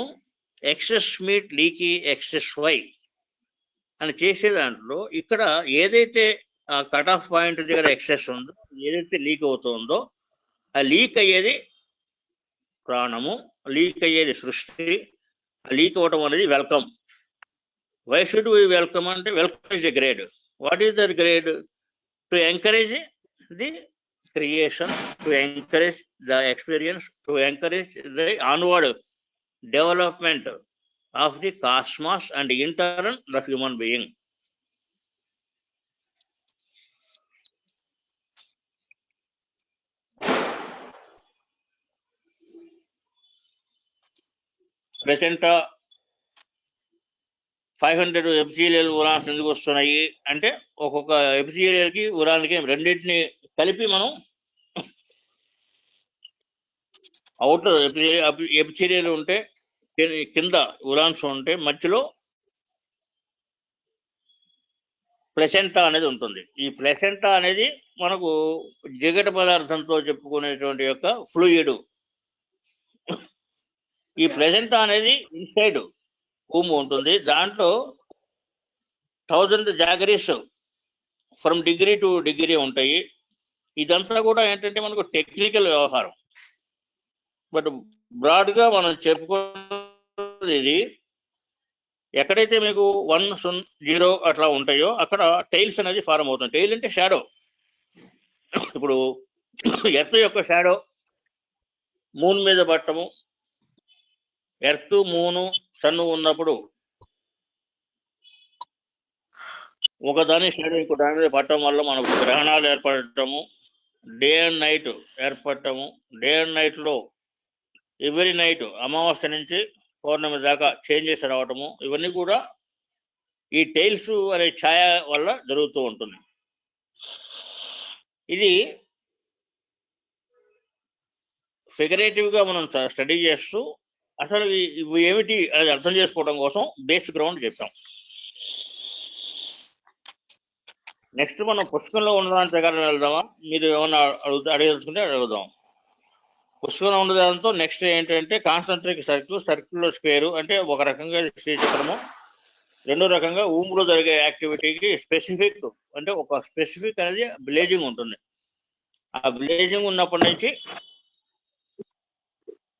excess meet leaky excess why అని చేసే దాంట్లో ఇక్కడ ఏదైతే కట్ ఆఫ్ పాయింట్ దగ్గర ఎక్సెస్ ఉందో, ఏదైతే లీక్ అవుతుందో, ఆ లీక్ అయ్యేది ప్రాణము, లీక్ అయ్యేది సృష్టి. లీక్ అవ్వటం అనేది welcome. Why should we welcome అంటే, welcome is a grade. What is that grade? To encourage the creation, to encourage the experience, to encourage the onward development of the cosmos and in turn the human being. Present 500 epithelial ఉరాన్స్ ఎందుకు వస్తున్నాయి అంటే, ఒక్కొక్క ఎపిథీలియల్కి ఉరాన్కి రెండింటిని కలిపి మనం outer epithelial ఉంటే కింద ఉరాన్స్ ఉంటే మధ్యలో ప్లెసెంటా అనేది ఉంటుంది. ఈ ప్లెసెంటా అనేది మనకు జిగట పదార్థంతో చెప్పుకునేటువంటి యొక్క ఫ్లూయిడ్. ఈ ప్లెసెంటా అనేది ఇన్సైడ్ భూమి ఉంటుంది. దాంట్లో 1000 జాగరీస్ ఫ్రమ్ డిగ్రీ టు డిగ్రీ ఉంటాయి. ఇదంతా కూడా ఏంటంటే మనకు టెక్నికల్ వ్యవహారం. బట్ బ్రాడ్గా మనం చెప్పుకున్నది ఇది, ఎక్కడైతే మీకు 1, 0 అట్లా ఉంటాయో అక్కడ టైల్స్ అనేది ఫారం అవుతుంది. టైల్ అంటే షాడో. ఇప్పుడు ఎర్త్ యొక్క షాడో మూన్ మీద పట్టము, ఎర్త్ మూను సన్ను ఉన్నప్పుడు ఒకదాని షాడో ఇంకో దాని మీద పట్టడం వల్ల మనకు గ్రహణాలు ఏర్పడటము, డే అండ్ నైట్ ఏర్పడటము, డే అండ్ నైట్లో ఎవ్రీ నైట్ అమావాస్య నుంచి పౌర్ణమి దాకా చేంజెస్ రావటము, ఇవన్నీ కూడా ఈ టైల్స్ అనే ఛాయ వల్ల జరుగుతూ ఉంటుంది. ఇది ఫిగరేటివ్గా మనం స్టడీ చేస్తూ అసలు ఇవి ఏమిటి అనేది అర్థం చేసుకోవడం కోసం బేస్ గ్రౌండ్ చెప్పాం. నెక్స్ట్ మనం పుస్తకంలో ఉన్నదాని ప్రకారం వెళ్దామా? మీరు ఏమన్నా అడగదలుచుకుంటే అడుగుదాం. పుస్తకంలో ఉన్నదాంతో నెక్స్ట్ ఏంటంటే కాన్సంట్రిక్ సర్కిల్, సర్కిల్లో స్క్వేరు, అంటే ఒక రకంగా శ్రీచక్రము, రెండో రకంగా ఊంలో జరిగే యాక్టివిటీకి స్పెసిఫిక్, అంటే ఒక స్పెసిఫిక్ అనేది బ్లేజింగ్ ఉంటుంది. ఆ బ్లేజింగ్ ఉన్నప్పటి నుంచి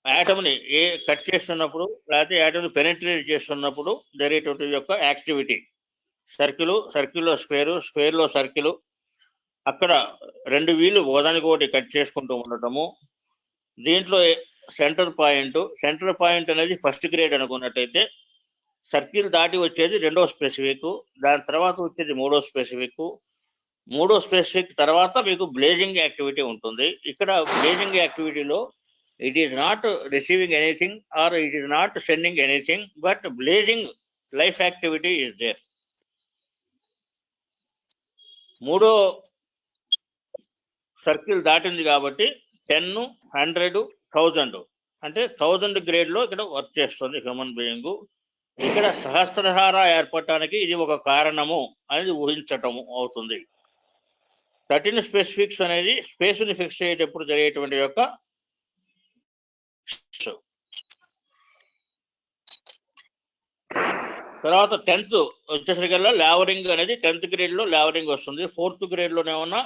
యాటమ్ని కట్ చేస్తున్నప్పుడు, లేకపోతే యాటమ్ని పెనెట్రేట్ చేస్తున్నప్పుడు జరిగేటువంటి యొక్క యాక్టివిటీ, సర్కిల్లో స్క్వేర్లో సర్కిల్, అక్కడ రెండు వీళ్ళు ఒకదానికొకటి కట్ చేసుకుంటూ ఉండటము. దీంట్లో సెంటర్ పాయింట్ అనేది ఫస్ట్ గ్రేడ్ అనుకున్నట్టయితే, సర్కిల్ దాటి వచ్చేది రెండో స్పెసిఫిక్, దాని తర్వాత వచ్చేది మూడో స్పెసిఫిక్ తర్వాత మీకు బ్లేజింగ్ యాక్టివిటీ ఉంటుంది. ఇక్కడ blazing యాక్టివిటీలో it is not receiving anything or it is not sending anything, but blazing life activity is there. మూడో సర్కిల్ దాటింది కాబట్టి 10, 100, 1000 అంటే 1000 గ్రేడ్ లో ఇక్కడ వర్క్ చేస్తుంది హ్యూమన్ బీయింగ్. ఇక్కడ సహస్రధార ఏర్పడటానికి ఇది ఒక కారణము అనేది ఊహించటము అవుతుంది. 13 స్పెసిఫిక్స్ అనేది స్పేస్ ని ఫిక్స్ అయ్యేటప్పుడు జరిగేటువంటి యొక్క తర్వాత 10th వచ్చేసరికల్లా లావరింగ్ అనేది 10th గ్రేడ్ లో లావరింగ్ వస్తుంది. 4th గ్రేడ్ లోనే ఉన్న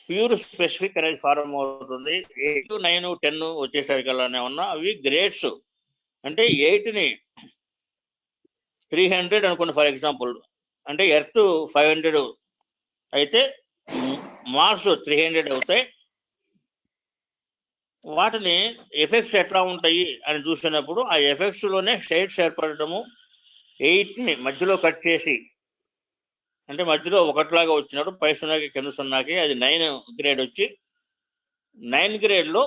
ప్యూర్ స్పెసిఫిక్ అనేది ఫార్మ్ అవుతుంది. 8, 9, 10 వచ్చేసరికల్లానే ఉన్న అవి గ్రేడ్స్. అంటే 8ని 300 అనుకోండి ఫర్ ఎగ్జాంపుల్, అంటే ఎర్త్ 500 అయితే మార్స్ 300 అవుతాయి. వాటిని ఎఫెక్ట్స్ ఎట్లా ఉంటాయి అని చూసినప్పుడు ఆ ఎఫెక్ట్స్ లోనే షేడ్స్ ఏర్పడటము, 8ని మధ్యలో కట్ చేసి, అంటే మధ్యలో ఒకటిలాగా వచ్చినప్పుడు పై సున్నాకి కింద సున్నాకి అది 9 గ్రేడ్ వచ్చి 9 గ్రేడ్ లో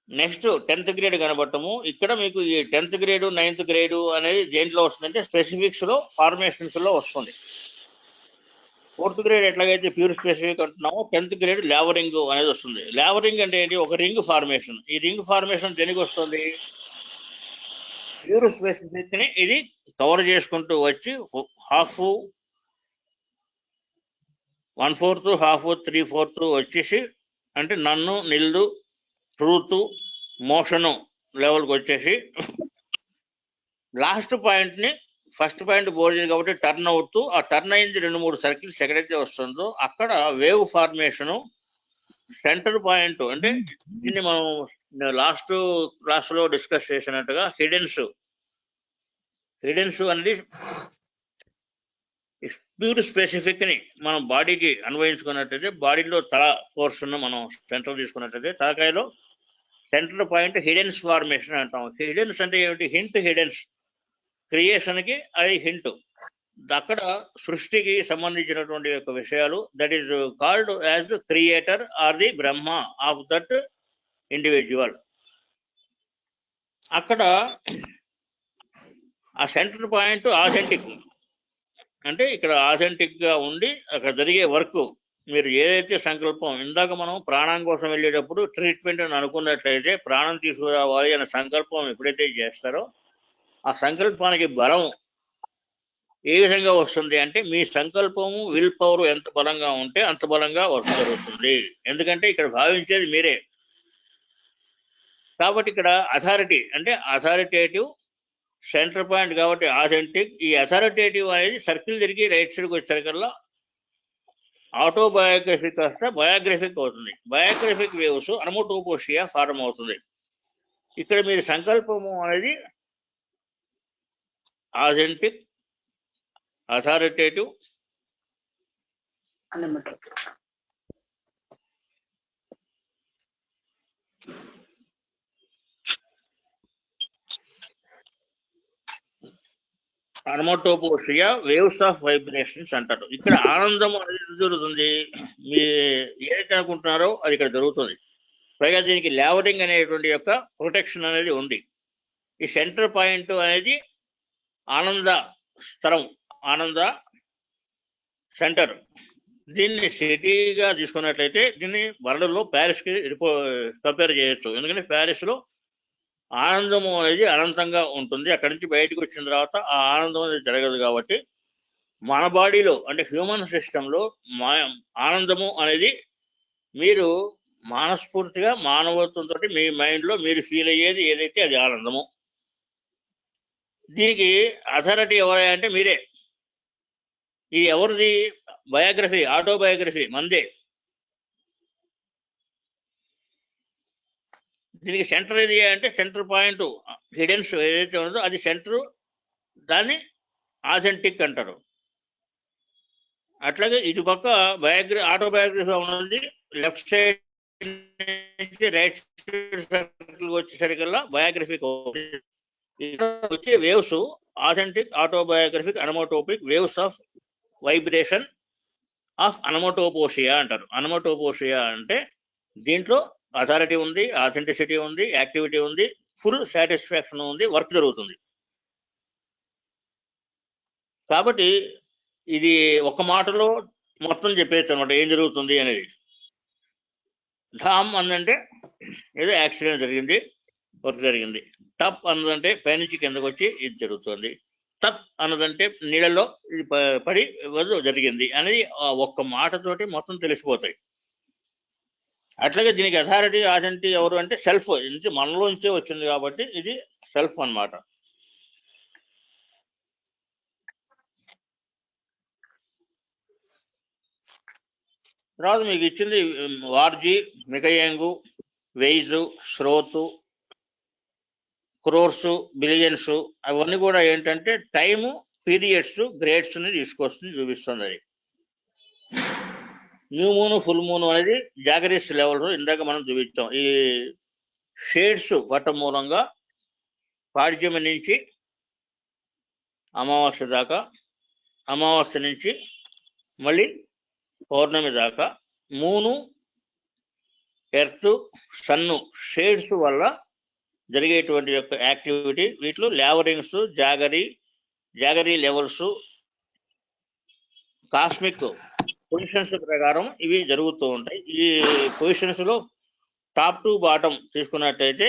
నెక్స్ట్ 10th గ్రేడ్ కనబడటము. ఇక్కడ మీకు ఈ 10th గ్రేడ్ 9th గ్రేడ్ అనేది దేంట్లో వస్తుందంటే స్పెసిఫిక్స్ లో ఫార్మేషన్స్ లో వస్తుంది. 4th గ్రేడ్ ఎట్లాగైతే ప్యూర్ స్పెసిఫిక్ అంటున్నామో 10th గ్రేడ్ లావరింగ్ అనేది వస్తుంది. లావరింగ్ అంటే ఏంటి? ఒక రింగ్ ఫార్మేషన్. ఈ రింగ్ ఫార్మేషన్ దేనికి వస్తుంది? ప్యూర్ స్పెసిఫిక్ ని ఇది కవర్ చేసుకుంటూ వచ్చి హాఫ్, 1/4, హాఫ్, 3/4 వచ్చేసి, అంటే నన్ను, నిల్లు, ట్రూత్, మోషను లెవెల్కి వచ్చేసి లాస్ట్ పాయింట్ ని, ఫస్ట్ పాయింట్ బోర్ చేసి కాబట్టి టర్న్ అవుతూ, ఆ టర్న్ అయింది 2-3 సర్కిల్స్ ఎక్కడైతే వస్తుందో అక్కడ వేవ్ ఫార్మేషను సెంటర్ పాయింట్, అంటే దీన్ని మనం లాస్ట్ క్లాస్ లో డిస్కస్ చేసినట్టుగా హిడెన్స్ అనేది ప్యూర్ స్పెసిఫిక్ ని మనం బాడీకి అన్వయించుకున్నట్టయితే, బాడీలో తల పోర్షన్ మనం సెంటర్ తీసుకున్నట్టయితే తలకాయలో సెంటర్ పాయింట్ హిడెన్స్ ఫార్మేషన్ అంటాం. హిడెన్స్ అంటే ఏమిటి? హింట్. హిడెన్స్ క్రియేషన్ కి అది హింట్. అక్కడ సృష్టికి సంబంధించినటువంటి యొక్క విషయాలు, that is called as the creator are the Brahma of that individual. అక్కడ ఆ సెంటర్ పాయింట్ ఆథెంటిక్, అంటే ఇక్కడ ఆథెంటిక్ గా ఉండి అక్కడ జరిగే వర్క్, మీరు ఏదైతే సంకల్పం, ఇందాక మనం ప్రాణం కోసం వెళ్ళేటప్పుడు ట్రీట్మెంట్ అని అనుకున్నట్లయితే ప్రాణం తీసుకురావాలి అనే సంకల్పం ఎప్పుడైతే చేస్తారో ఆ సంకల్పానికి బలం ఏ విధంగా వస్తుంది అంటే, మీ సంకల్పము, విల్ పవర్ ఎంత బలంగా ఉంటే అంత బలంగా వర్క్ జరుగుతుంది. ఎందుకంటే ఇక్కడ భావించేది మీరే కాబట్టి. ఇక్కడ అథారిటీ అంటే అథారిటేటివ్ సెంటర్ పాయింట్ కాబట్టి ఆథెంటిక్. ఈ అథారిటేటివ్ అనేది సర్కిల్ తిరిగి రైట్ సైడ్కి వచ్చేసరికల్లా ఆటోబయోగ్రఫిక్ కాస్త బయోగ్రఫిక్ అవుతుంది. బయోగ్రఫిక్ వేవ్స్ అనమోటోపోషియా ఫార్మ్ అవుతుంది. ఇక్కడ మీరు సంకల్పము అనేది authentic, authoritative, onomatopoeia waves of vibrations అంటారు. ఇక్కడ ఆనందం అనేది జరుగుతుంది. మీ ఏదైతే అనుకుంటున్నారో అది ఇక్కడ జరుగుతుంది. పైగా దీనికి లేవరింగ్ అనేటువంటి యొక్క ప్రొటెక్షన్ అనేది ఉంది. ఈ సెంటర్ పాయింట్ అనేది ఆనంద స్థలం, ఆనంద సెంటర్. దీన్ని సిటీగా తీసుకున్నట్లయితే దీన్ని వరల్డ్లో ప్యారిస్కి కంపేర్ చేయొచ్చు. ఎందుకంటే ప్యారిస్లో ఆనందము అనేది అనంతంగా ఉంటుంది. అక్కడి నుంచి బయటకు వచ్చిన తర్వాత ఆ ఆనందం అనేది జరగదు. కాబట్టి మన బాడీలో అంటే హ్యూమన్ సిస్టంలో ఆనందము అనేది మీరు మనస్ఫూర్తిగా మానవత్వంతో మీ మైండ్లో మీరు ఫీల్ అయ్యేది ఏదైతే అది ఆనందము. దీనికి అథారిటీ ఎవరు అంటే మీరే. ఇది ఎవరిది? బయోగ్రఫీ, ఆటోబయోగ్రఫీ మందే. దీనికి సెంటర్ ఏది అంటే సెంటర్ పాయింట్ హిడెన్స్ ఏదైతే ఉందో అది సెంటర్, దాన్ని ఆథెంటిక్ అంటారు. అట్లాగే ఇటు పక్క ఆటోబయోగ్రఫీ ఉన్నది, లెఫ్ట్ సైడ్ నుంచి రైట్ సైడ్ సర్కిల్ వచ్చేసరికల్లా బయోగ్రఫీ వచ్చే waves authentic, autobiographic, onomatopoeic waves of vibration of onomatopoeia అంటారు. అనమోటోపోషియా అంటే దీంట్లో అథారిటీ ఉంది, ఆథెంటిసిటీ ఉంది, యాక్టివిటీ ఉంది, ఫుల్ సాటిస్ఫాక్షన్ ఉంది, వర్క్ జరుగుతుంది. కాబట్టి ఇది ఒక మాటలో మొత్తం చెప్పేచ్చు అనమాట ఏం జరుగుతుంది అనేది. ఢామ్ అందంటే ఏదో యాక్సిడెంట్ జరిగింది, వర్క్ జరిగింది. టప్ అన్నదంటే పైనుంచి కిందకు వచ్చి ఇది జరుగుతుంది. తప్ అన్నదంటే నీళ్ళలో ఇది పడి జరిగింది అనేది ఒక్క మాటతోటి మొత్తం తెలిసిపోతాయి. అట్లాగే దీనికి అథారిటీ, ఆథెంటిటీ ఎవరు అంటే సెల్ఫ్, నుంచి మనలోంచే వచ్చింది కాబట్టి ఇది సెల్ఫ్ అన్నమాట. తర్వాత మీకు ఇచ్చింది వార్జీ, మికయాంగు, వెయిజు, శ్రోతు, క్రోర్స్, బిలియన్స్, అవన్నీ కూడా ఏంటంటే టైము, పీరియడ్స్, గ్రేడ్స్ ని తీసుకొస్తుంది, చూపిస్తుంది. అది న్యూ మూన్, ఫుల్ మూన్ అనేది జాగరిస్ లెవెల్ ఇందాక మనం చూపించాం. ఈ షేడ్స్ పట్టం మూలంగా పాడ్యమి నుంచి అమావాస్య దాకా, అమావాస్య నుంచి మళ్ళీ పౌర్ణమి దాకా మూను, ఎర్త్, సన్ను షేడ్స్ వల్ల జరిగేటువంటి యొక్క యాక్టివిటీ. వీటిలో లేవరింగ్స్, జాగరీ లెవెల్స్, కాస్మిక్ పొజిషన్స్ ప్రకారం ఇవి జరుగుతూ ఉంటాయి. ఈ పొజిషన్స్ లో టాప్ టు బాటం తీసుకున్నట్టయితే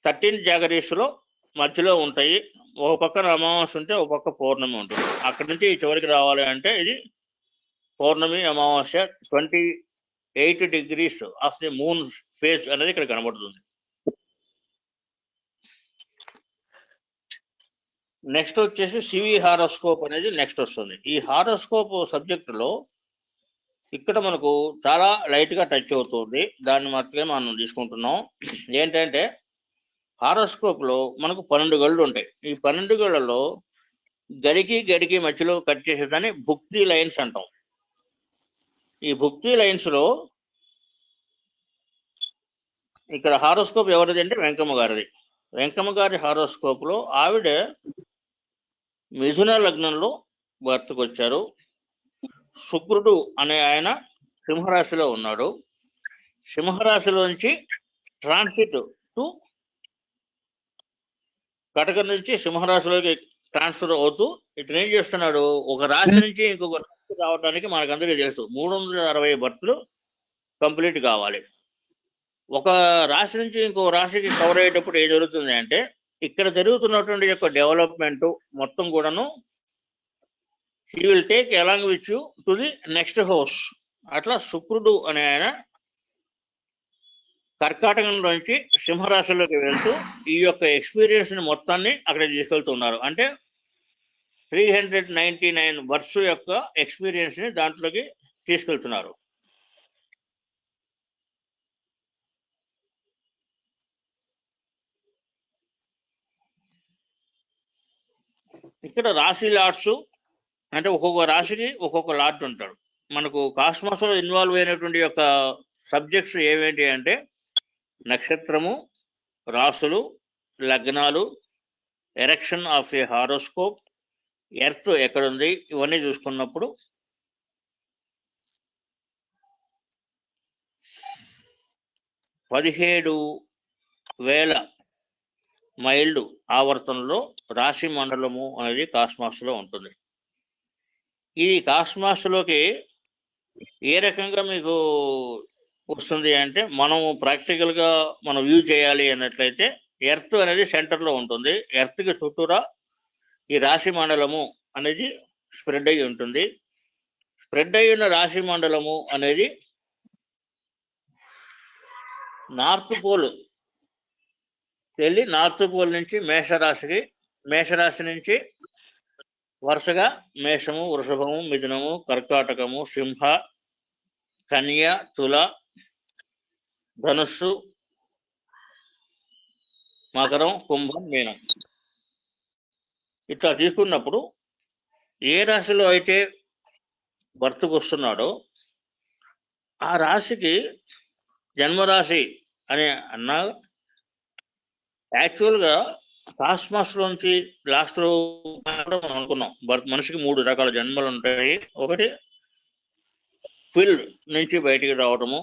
13 జాగరీస్ లో మధ్యలో ఉంటాయి. ఒక పక్కన అమావాస్య ఉంటే ఒక పక్క పౌర్ణమి ఉంటుంది. అక్కడి నుంచి చివరికి రావాలి అంటే ఇది పౌర్ణమి, అమావాస్య 28 degrees of the moon phase అనేది ఇక్కడ కనబడుతుంది. నెక్స్ట్ వచ్చేసి సివి హారోస్కోప్ అనేది నెక్స్ట్ వస్తుంది. ఈ హారోస్కోప్ సబ్జెక్టులో ఇక్కడ మనకు చాలా లైట్ గా టచ్ అవుతుంది. దాన్ని మాత్రమే మనం తీసుకుంటున్నాం. ఏంటంటే హారోస్కోప్ లో మనకు 12 గళ్ళు ఉంటాయి. ఈ 12 గళ్ళలో గడికి మధ్యలో కట్ చేసేదాన్ని భుక్తి లైన్స్ అంటాం. ఈ భుక్తి లైన్స్ లో ఇక్కడ హారోస్కోప్ ఎవరిది అంటే వెంకమ్మ గారిది. వెంకమ్మ గారి హారోస్కోప్ లో ఆవిడ మిథున లగ్నంలో భర్తకొచ్చారు. శుక్రుడు అనే ఆయన సింహరాశిలో ఉన్నాడు. సింహరాశిలోంచి ట్రాన్సిట్ టు కటకం నుంచి సింహరాశిలోకి ట్రాన్స్ఫర్ అవుతూ ఇతను ఏం చేస్తున్నాడు, ఒక రాశి నుంచి ఇంకొక రాశి రావడానికి మనకందరికీ తెలుసు 360 బర్త్లు కంప్లీట్ కావాలి. ఒక రాశి నుంచి ఇంకో రాశికి కవర్ అయ్యేటప్పుడు ఏం జరుగుతుంది అంటే ఇక్కడ జరుగుతున్నటువంటి యొక్క డెవలప్మెంట్ మొత్తం కూడాను he will take along with you to the next house. అట్లా శుక్రుడు అనే ఆయన కర్కాటకంలోంచి సింహరాశిలోకి వెళ్తూ ఈ యొక్క ఎక్స్పీరియన్స్ ని మొత్తాన్ని అక్కడ తీసుకెళ్తున్నారు. అంటే 399 వర్స్ యొక్క ఎక్స్పీరియన్స్ ని దాంట్లోకి తీసుకెళ్తున్నారు. ఇక్కడ రాశి లార్డ్స్ అంటే ఒక్కొక్క రాశికి ఒక్కొక్క లార్డ్ ఉంటాడు. మనకు కాస్మాస్ లో ఇన్వాల్వ్ అయినటువంటి యొక్క సబ్జెక్ట్స్ ఏవేంటి అంటే నక్షత్రము, రాసులు, లగ్నాలు, erection of a horoscope, earth ఎక్కడుంది, ఇవన్నీ చూసుకున్నప్పుడు 17,000 మైళ్ళు ఆవర్తనలో రాశి మండలము అనేది కాస్మాస్ లో ఉంటుంది. ఇది కాస్మాస్ లోకి ఏ రకంగా మీకు వస్తుంది అంటే మనం ప్రాక్టికల్ గా మనం వ్యూ చేయాలి అన్నట్లయితే ఎర్త్ అనేది సెంటర్ లో ఉంటుంది. ఎర్త్ కి చుట్టూరా ఈ రాశి మండలము అనేది స్ప్రెడ్ అయి ఉంటుంది. స్ప్రెడ్ అయిన రాశి మండలము అనేది నార్త్ పోల్ వెళ్ళి నార్త్ పోల్ నుంచి మేషరాశికి మేషరాశి నుంచి వరుసగా మేషము, వృషభము, మిథునము, కర్కాటకము, సింహ, కన్య, తుల, ధనుస్సు, మకరం, కుంభం, మీనం. ఇట్లా తీసుకున్నప్పుడు ఏ రాశిలో అయితే బర్త్కు వస్తున్నాడో ఆ రాశికి జన్మరాశి అని అన్నా యాక్చువల్గా కాస్మాస్లోంచి లాస్ట్ మనం అనుకున్నాం మనిషికి 3 రకాల జన్మలు ఉంటాయి. ఒకటి క్విల్ నుంచి బయటికి రావటము,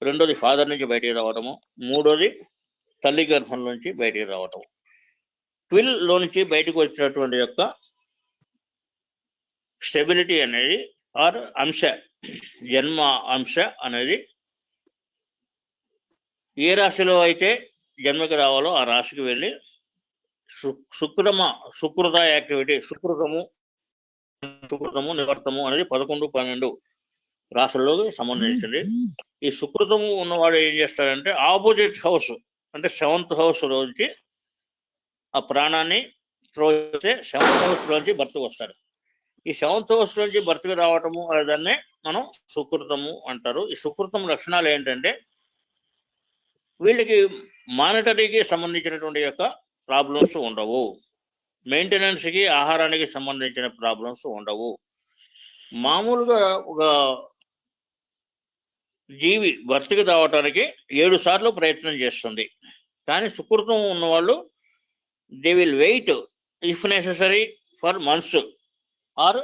రెండోది ఫాదర్ నుంచి బయటికి రావటము, మూడోది తల్లి గర్భం నుంచి బయటికి రావటం. క్విల్ లో నుంచి బయటకు వచ్చినటువంటి యొక్క స్టెబిలిటీ అనేది ఆర్ అంశ, జన్మ అంశ అనేది ఏ రాశిలో అయితే జన్మకి రావాలో ఆ రాశికి వెళ్ళి సుకృత యాక్టివిటీ, సుకృతము నివర్తము అనేది 11, 12 రాశుల్లోకి సంబంధించింది. ఈ సుకృతము ఉన్నవాడు ఏం చేస్తాడంటే ఆపోజిట్ హౌస్ అంటే 7th హౌస్ రోజుకి ఆ ప్రాణాన్ని త్రో చేస్తే 7th హౌస్ లోంచి బర్త్కు వస్తాడు. ఈ 7th హౌస్ నుంచి బర్త్కి రావటము అనేదాన్నే మనం సుకృతము అంటారు. ఈ సుకృతం లక్షణాలు ఏంటంటే వీళ్ళకి మానిటరీకి సంబంధించినటువంటి యొక్క ప్రాబ్లమ్స్ ఉండవు, మెయింటెనెన్స్కి ఆహారానికి సంబంధించిన ప్రాబ్లమ్స్ ఉండవు. మామూలుగా ఒక జీవి బర్త్కి రావటానికి 7 సార్లు ప్రయత్నం చేస్తుంది. కానీ సుకృతం ఉన్నవాళ్ళు they will wait if necessary for months or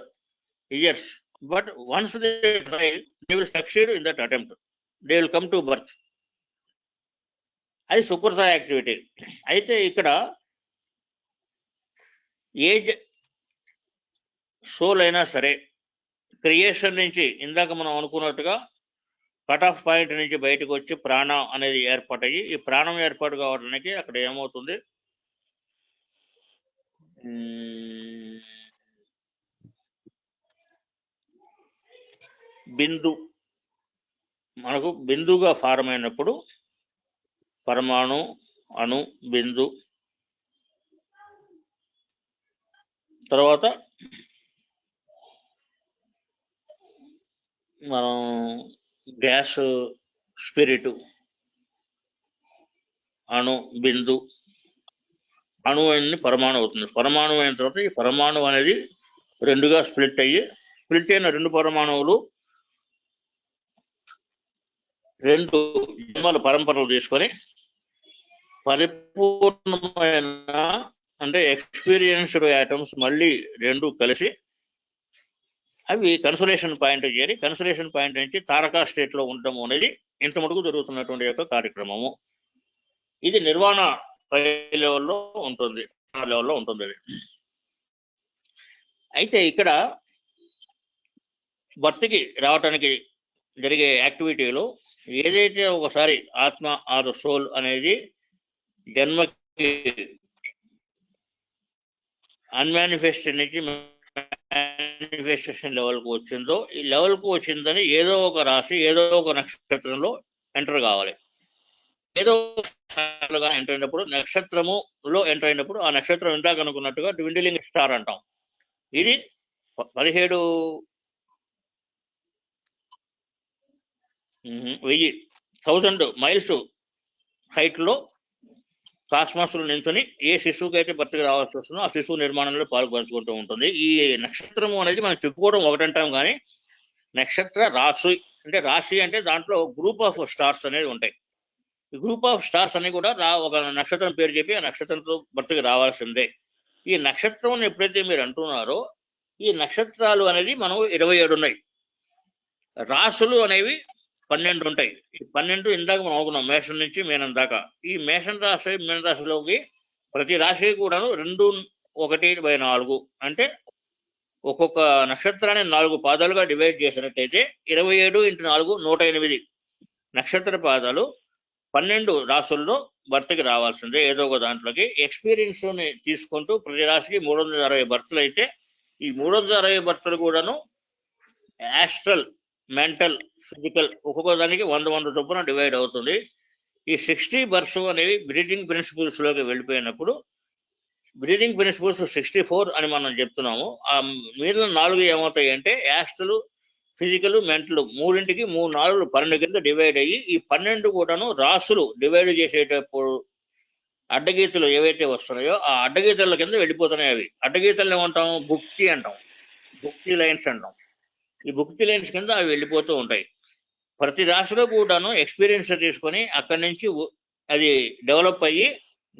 years, but once they try they will succeed in that attempt, they will come to birth. అది సుకృత యాక్టివిటీ. అయితే ఇక్కడ ఏ సోల్ అయినా సరే క్రియేషన్ నుంచి ఇందాక మనం అనుకున్నట్టుగా కట్ ఆఫ్ పాయింట్ నుంచి బయటకు వచ్చి ప్రాణం అనేది ఏర్పాటయ్యి ఈ ప్రాణం ఏర్పాటు కావడానికి అక్కడ ఏమవుతుంది, బిందు మనకు బిందుగా ఫారం అయినప్పుడు పరమాణు, అణు, బిందు, తర్వాత మనం గ్యాస్, స్పిరిట్, అణు, బిందు, అణు అనేది పరమాణు అవుతుంది. పరమాణు అయిన తర్వాత ఈ పరమాణు అనేది 2గా స్ప్లిట్ అయ్యి స్ప్లిట్ అయిన 2 పరమాణువులు 2 జన్మల పరంపరలు తీసుకొని పరిపూర్ణమైన అంటే ఎక్స్పీరియన్స్డ్ యాటమ్స్ మళ్ళీ 2 కలిసి అవి కన్సలేషన్ పాయింట్ చేరి కన్సలేషన్ పాయింట్ నుంచి తారకా స్టేట్లో ఉండటము అనేది ఇంత మటుకు జరుగుతున్నటువంటి యొక్క కార్యక్రమము. ఇది నిర్వాణ లెవెల్లో ఉంటుంది, అయితే ఇక్కడ బర్త్కి రావటానికి జరిగే యాక్టివిటీలో ఏదైతే ఒకసారి ఆత్మ ఆర్ సోల్ అనేది జన్మకి అన్మానిఫెస్ట్ నుంచి మేనిఫెస్టేషన్ లెవెల్కు వచ్చిందో ఈ లెవెల్కు వచ్చిందని ఏదో ఒక రాశి ఏదో ఒక నక్షత్రంలో ఎంటర్ కావాలి. ఏదో ఎంటర్ అయినప్పుడు నక్షత్రములో ఎంటర్ అయినప్పుడు ఆ నక్షత్రం ఇందాక అనుకున్నట్టుగా ట్విండిలింగ్ స్టార్ అంటాం. ఇది 17,000 మైల్స్ హైట్లో కాస్మాస్లో నించుని ఏ శిశువుకి అయితే బర్త్కి రావాల్సి వస్తుందో ఆ శిశువు నిర్మాణంలో పాల్పంచుకుంటూ ఉంటుంది. ఈ నక్షత్రము అనేది మనం చెప్పుకోవడం ఒకటంటాం, కానీ నక్షత్ర రాశి అంటే రాశి అంటే దాంట్లో గ్రూప్ ఆఫ్ స్టార్స్ అనేది ఉంటాయి. ఈ గ్రూప్ ఆఫ్ స్టార్స్ అని కూడా ఒక నక్షత్రం పేరు చెప్పి ఆ నక్షత్రంతో బర్త్కి రావాల్సిందే. ఈ నక్షత్రం ఎప్పుడైతే మీరు అంటున్నారో ఈ నక్షత్రాలు అనేది మనం 27 ఉన్నాయి, రాశులు అనేవి 12 ఉంటాయి. ఈ 12 ఇందాక మనం అనుకున్నాం మేషం నుంచి మీనం దాకా. ఈ మేషం రాశి మీన రాశిలోకి ప్రతి రాశికి కూడాను 2, 1/4 అంటే ఒక్కొక్క నక్షత్రాన్ని 4 పాదాలుగా డివైడ్ చేసినట్టయితే 27 × 4 108 నక్షత్ర పాదాలు 12 రాశుల్లో బర్త్కి రావాల్సిందే ఏదో ఒక దాంట్లోకి. ఎక్స్పీరియన్స్ తీసుకుంటూ ప్రతి రాశికి 360 బర్త్లు అయితే ఈ 360 బర్త్లు కూడాను యాస్ట్రల్, మెంటల్, ఫిజికల్ ఒక్కొక్క దానికి 100 చొప్పున డివైడ్ అవుతుంది. ఈ 60 బర్త్స్ అనేవి బ్రీడింగ్ ప్రిన్సిపల్స్లోకి వెళ్ళిపోయినప్పుడు బ్రీదింగ్ ప్రిన్సిపల్స్ 64 అని మనం చెప్తున్నాము. ఆ మిగిలిన 4 ఏమవుతాయి అంటే యాస్ట్రల్, ఫిజికల్, మెంటల్ మూడింటికి 3 12 కింద డివైడ్ అయ్యి ఈ 12 కూడాను రాసులు డివైడ్ చేసేటప్పుడు అడ్డగీతలు ఏవైతే వస్తున్నాయో ఆ అడ్డగీతల కింద వెళ్ళిపోతున్నాయి. అవి అడ్డగీతలు ఏమంటాం? భుక్తి అంటాం, భుక్తి లైన్స్ అంటాం. ఈ భుక్తి లైన్స్ కింద అవి వెళ్ళిపోతూ ఉంటాయి. ప్రతి రాశిలో కూడాను ఎక్స్పీరియన్స్ తీసుకొని అక్కడి నుంచి అది డెవలప్ అయ్యి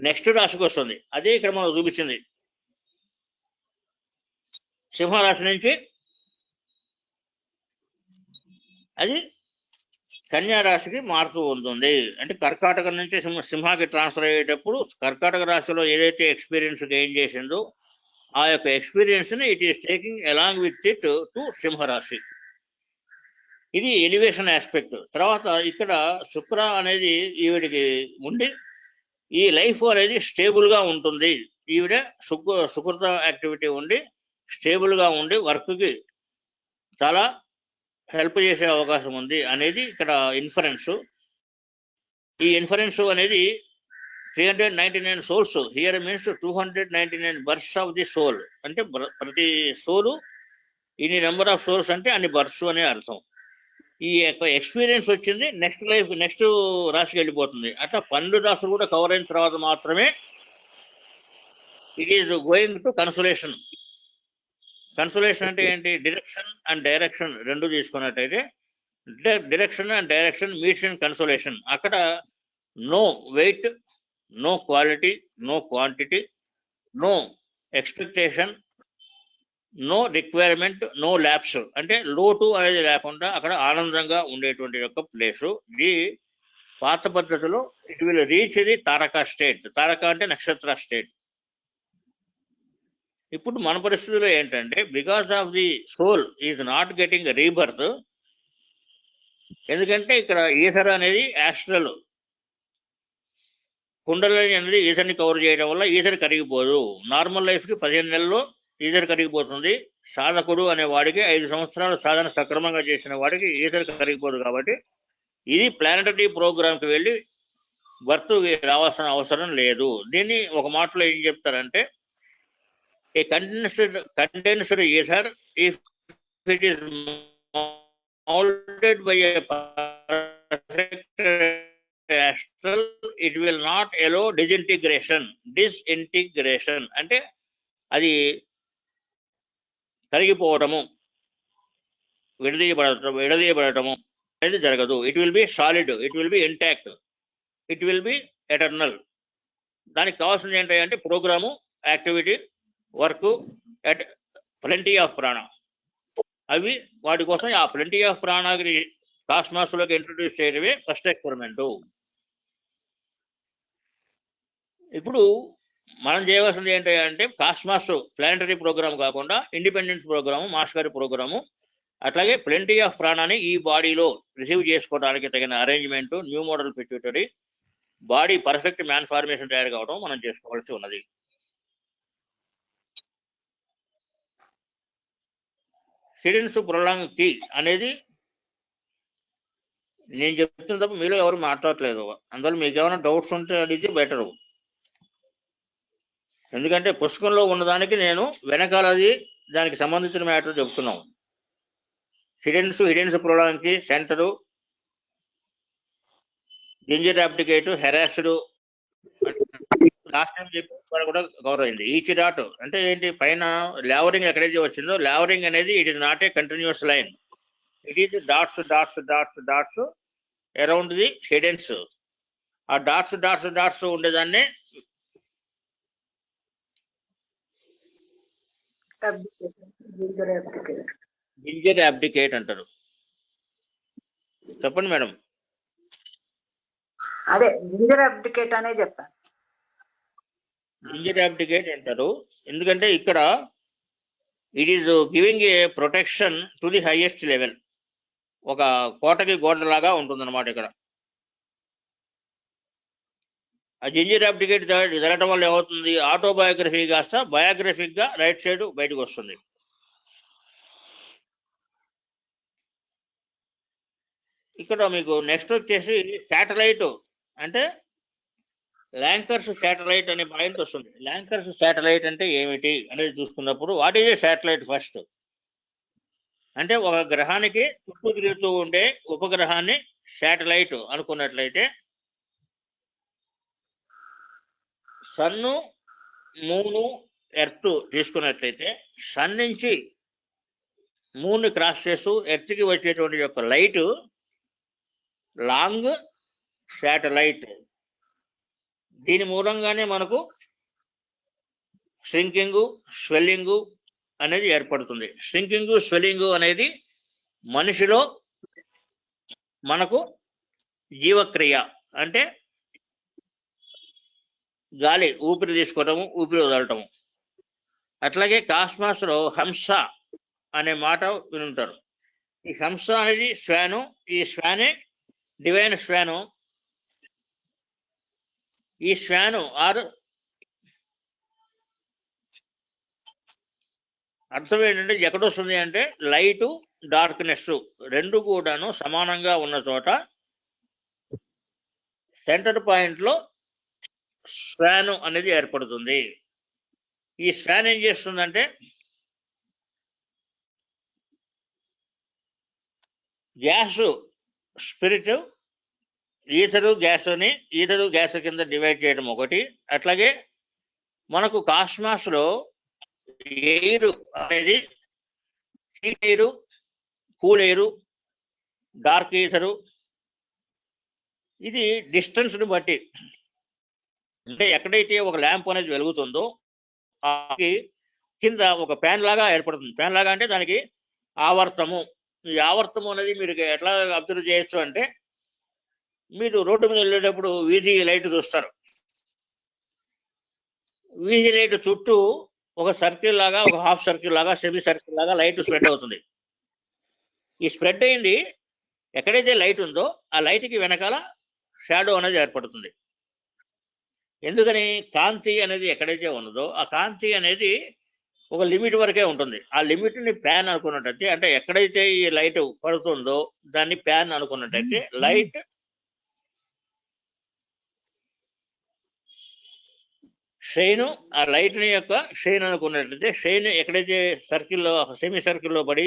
నెక్స్ట్ రాశికి వస్తుంది. అదే ఇక్కడ మనం చూపించింది. సింహరాశి నుంచి అది కన్యా రాశికి మారుతూ ఉంటుంది. అంటే కర్కాటక నుంచి సింహాకి ట్రాన్స్ఫర్ అయ్యేటప్పుడు కర్కాటక రాశిలో ఏదైతే ఎక్స్పీరియన్స్ గెయిన్ చేసిందో ఆ యొక్క ఎక్స్పీరియన్స్ ని it is taking along with it to సింహరాశి. ఇది ఎలివేషన్ ఆస్పెక్ట్. తర్వాత ఇక్కడ శుక్ర అనేది ఈవిడికి ఉండి ఈ లైఫ్ అనేది స్టేబుల్ గా ఉంటుంది. ఈవిడ సుకృత యాక్టివిటీ ఉండి స్టేబుల్ గా ఉండి వర్క్ కి చాలా హెల్ప్ చేసే అవకాశం ఉంది అనేది ఇక్కడ ఇన్ఫరెన్స్. ఈ ఇన్ఫరెన్స్ అనేది 399 souls here means 299 births of the soul. అంటే ప్రతి సోలు ఇన్ని నెంబర్ ఆఫ్ సోల్స్ అంటే అన్ని బర్త్స్ అనే అర్థం. ఈ ఎక్స్పీరియన్స్ వచ్చింది నెక్స్ట్ లైఫ్ నెక్స్ట్ రాశికి వెళ్ళిపోతుంది. అట్లా 12 రాశులు కూడా కవర్ అయిన తర్వాత మాత్రమే it is going to consolation. Consolation అంటే ఏంటి? డిరెక్షన్ అండ్ డైరెక్షన్ రెండు తీసుకున్నట్టయితే direction and direction meets in consolation. అక్కడ no weight, no quality, no quantity, no expectation, no requirement, no lapse. అంటే లోటు అనేది లేకుండా అక్కడ ఆనందంగా ఉండేటువంటి యొక్క ప్లేసు. ఇది పాత పద్ధతిలో it will reach the taraka state. తారక అంటే నక్షత్ర స్టేట్. ఇప్పుడు మన పరిస్థితిలో ఏంటంటే because of the soul is not getting rebirth. ఎందుకంటే ఇక్కడ ఈథర్ అనేది యాస్ట్రల్ కుండలిని అనేది ఈథర్ని కవర్ చేయడం వల్ల ఈథర్ కరిగిపోదు. నార్మల్ లైఫ్కి 15 నెలల్లో ఈథర్ కరిగిపోతుంది. సాధకుడు అనే వాడికి 5 సంవత్సరాలు సాధన సక్రమంగా చేసిన వాడికి ఈథర్ కరిగిపోదు. కాబట్టి ఇది ప్లానటరీ ప్రోగ్రామ్కి వెళ్ళి బర్త్ రావాల్సిన అవసరం లేదు. దీన్ని ఒక మాటలో ఏం చెప్తారంటే a condensed ether if it is moulded by a perfect astral, it will not allow disintegration. అంటే అది కరిగిపోవటము, విడదీయబడటము అనేది జరగదు. It will be solid, it will be intact, it will be eternal. దానికి కావాల్సింది ఏంటంటే programme, activity, work at plenty of prana. అవి వాటి కోసం ఆ ప్లెంటీ ఆఫ్ ప్రాణాకి కాస్మాస్లోకి ఇంట్రొడ్యూస్ చేయడమే ఫస్ట్ ఎక్స్పెరిమెంటు. ఇప్పుడు మనం చేయవలసింది ఏంటంటే కాస్మాస్ ప్లానటరీ ప్రోగ్రామ్ కాకుండా ఇండిపెండెన్స్ ప్రోగ్రాము, మాస్ గారి ప్రోగ్రాము, అట్లాగే ప్లెంటీ ఆఫ్ ప్రాణాన్ని ఈ బాడీలో రిసీవ్ చేసుకోవడానికి తగిన arrangement, new model pituitary, body perfect man formation తయారు కావడం మనం చేసుకోవాల్సి ఉన్నది. హిడెన్స్ ప్రొలాంగ్ కీ అనేది నేను చెప్తున్న తప్ప మీలో ఎవరు మాట్లాడట్లేదు. అందువల్ల మీకు ఏమైనా డౌట్స్ ఉంటే అడిగితే బెటరు. ఎందుకంటే పుస్తకంలో ఉన్నదానికి నేను వెనకాలది దానికి సంబంధించిన మ్యాటర్ చెప్తున్నాం. Hiddens prolong centre, ginger abdicate, harassed, last time చెప్పి కూడా కవర్ అయింది. ఈచ్ డాట్ అంటే ఏంటి? పైన లేవరింగ్ ఎక్కడైతే వచ్చిందో లేవరింగ్ అనేది it is not a continuous line, it is dots dots dots dots around the hiddens. ఆ డాట్స్ డాట్స్ డాట్స్ ఉండేదాన్ని జింజర్ అబ్డికేట్ అంటారు. చెప్పండి మేడం. అదే జింజర్ అబ్డికేట్ అనే చెప్తాను. జింజర్ అబ్డికేట్ అంటారు ఎందుకంటే ఇక్కడ it is giving a protection to the highest level. ఒక కోటకి గోడలాగా ఉంటుందన్నమాట. ఇక్కడ ఆ జింజర్ అబ్డికేట్ జరగటం వల్ల ఏమవుతుంది? ఆటోబయోగ్రఫీ కాస్త బయోగ్రఫిక్ గా రైట్ సైడ్ బయటకు వస్తుంది. ఇక్కడ మీకు నెక్స్ట్ వచ్చేసి శాటిలైట్. అంటే ల్యాంకర్స్ శాటిలైట్ అనే పాయింట్ వస్తుంది. ల్యాంకర్స్ శాటిలైట్ అంటే ఏమిటి అనేది చూసుకున్నప్పుడు what is a satellite first అంటే ఒక గ్రహానికి చుట్టూ తిరుగుతూ ఉండే ఉపగ్రహాన్ని శాటిలైట్ అనుకున్నట్లయితే సన్ను, మూను, ఎర్త్ తీసుకున్నట్లయితే సన్ నుంచి మూన్ క్రాస్ చేస్తూ ఎర్త్కి వచ్చేటువంటి యొక్క లైట్ లాంగ్ శాటిలైట్. దీని మూలంగానే మనకు ష్రింకింగ్, స్వెల్లింగ్ అనేది ఏర్పడుతుంది. ష్రింకింగ్, స్వెల్లింగ్ అనేది మనిషిలో మనకు జీవక్రియ అంటే గాలి ఊపిరి తీసుకోవటము, ఊపిరి వదలటము. అట్లాగే కాస్మాస్ లో హంస అనే మాట వినుంటారు. ఈ హంస అనేది శ్వాను, ఈ శ్వానే డివైన్ శ్వాను. ఈ శ్వాను అర్థం ఏంటంటే ఎక్కడొస్తుంది అంటే లైట్, డార్క్నెస్ రెండు కూడాను సమానంగా ఉన్న చోట సెంటర్ పాయింట్ లో శ్వాను అనేది ఏర్పడుతుంది. ఈ శ్వాన్ ఏం చేస్తుందంటే గ్యాస్ స్పిరిట్ ఈథరు గ్యాస్ కింద డివైడ్ చేయడం ఒకటి. అట్లాగే మనకు కాస్మాస్ లో ఎయిర్ అనేది heat air, cool air, dark ether. ఇది డిస్టెన్స్ ని బట్టి అంటే ఎక్కడైతే ఒక ల్యాంప్ అనేది వెలుగుతుందో కింద ఒక ప్యాన్ లాగా ఏర్పడుతుంది. ప్యాన్ లాగా అంటే దానికి ఆవర్తము. ఈ ఆవర్తము అనేది మీరు ఎట్లా అబ్జర్వ్ చేయొచ్చు అంటే మీరు రోడ్డు మీద వెళ్ళేటప్పుడు వీధి లైట్ చూస్తారు. వీధి లైట్ చుట్టూ ఒక సర్కిల్ లాగా, ఒక హాఫ్ సర్కిల్ లాగా, సెమీ సర్కిల్ లాగా లైట్ స్ప్రెడ్ అవుతుంది. ఈ స్ప్రెడ్ అయింది ఎక్కడైతే లైట్ ఉందో ఆ లైట్కి వెనకాల షాడో అనేది ఏర్పడుతుంది. ఎందుకని? కాంతి అనేది ఎక్కడైతే ఉన్నదో ఆ కాంతి అనేది ఒక లిమిట్ వరకే ఉంటుంది. ఆ లిమిట్ ని ప్యాన్ అనుకున్నట్టయితే అంటే ఎక్కడైతే ఈ లైట్ పడుతుందో దాన్ని ప్యాన్ అనుకున్నట్టయితే లైట్ షైన్, ఆ లైట్ ని యొక్క షైన్ అనుకున్నట్లయితే షైన్ ఎక్కడైతే సర్కిల్లో సెమీ సర్కిల్లో పడి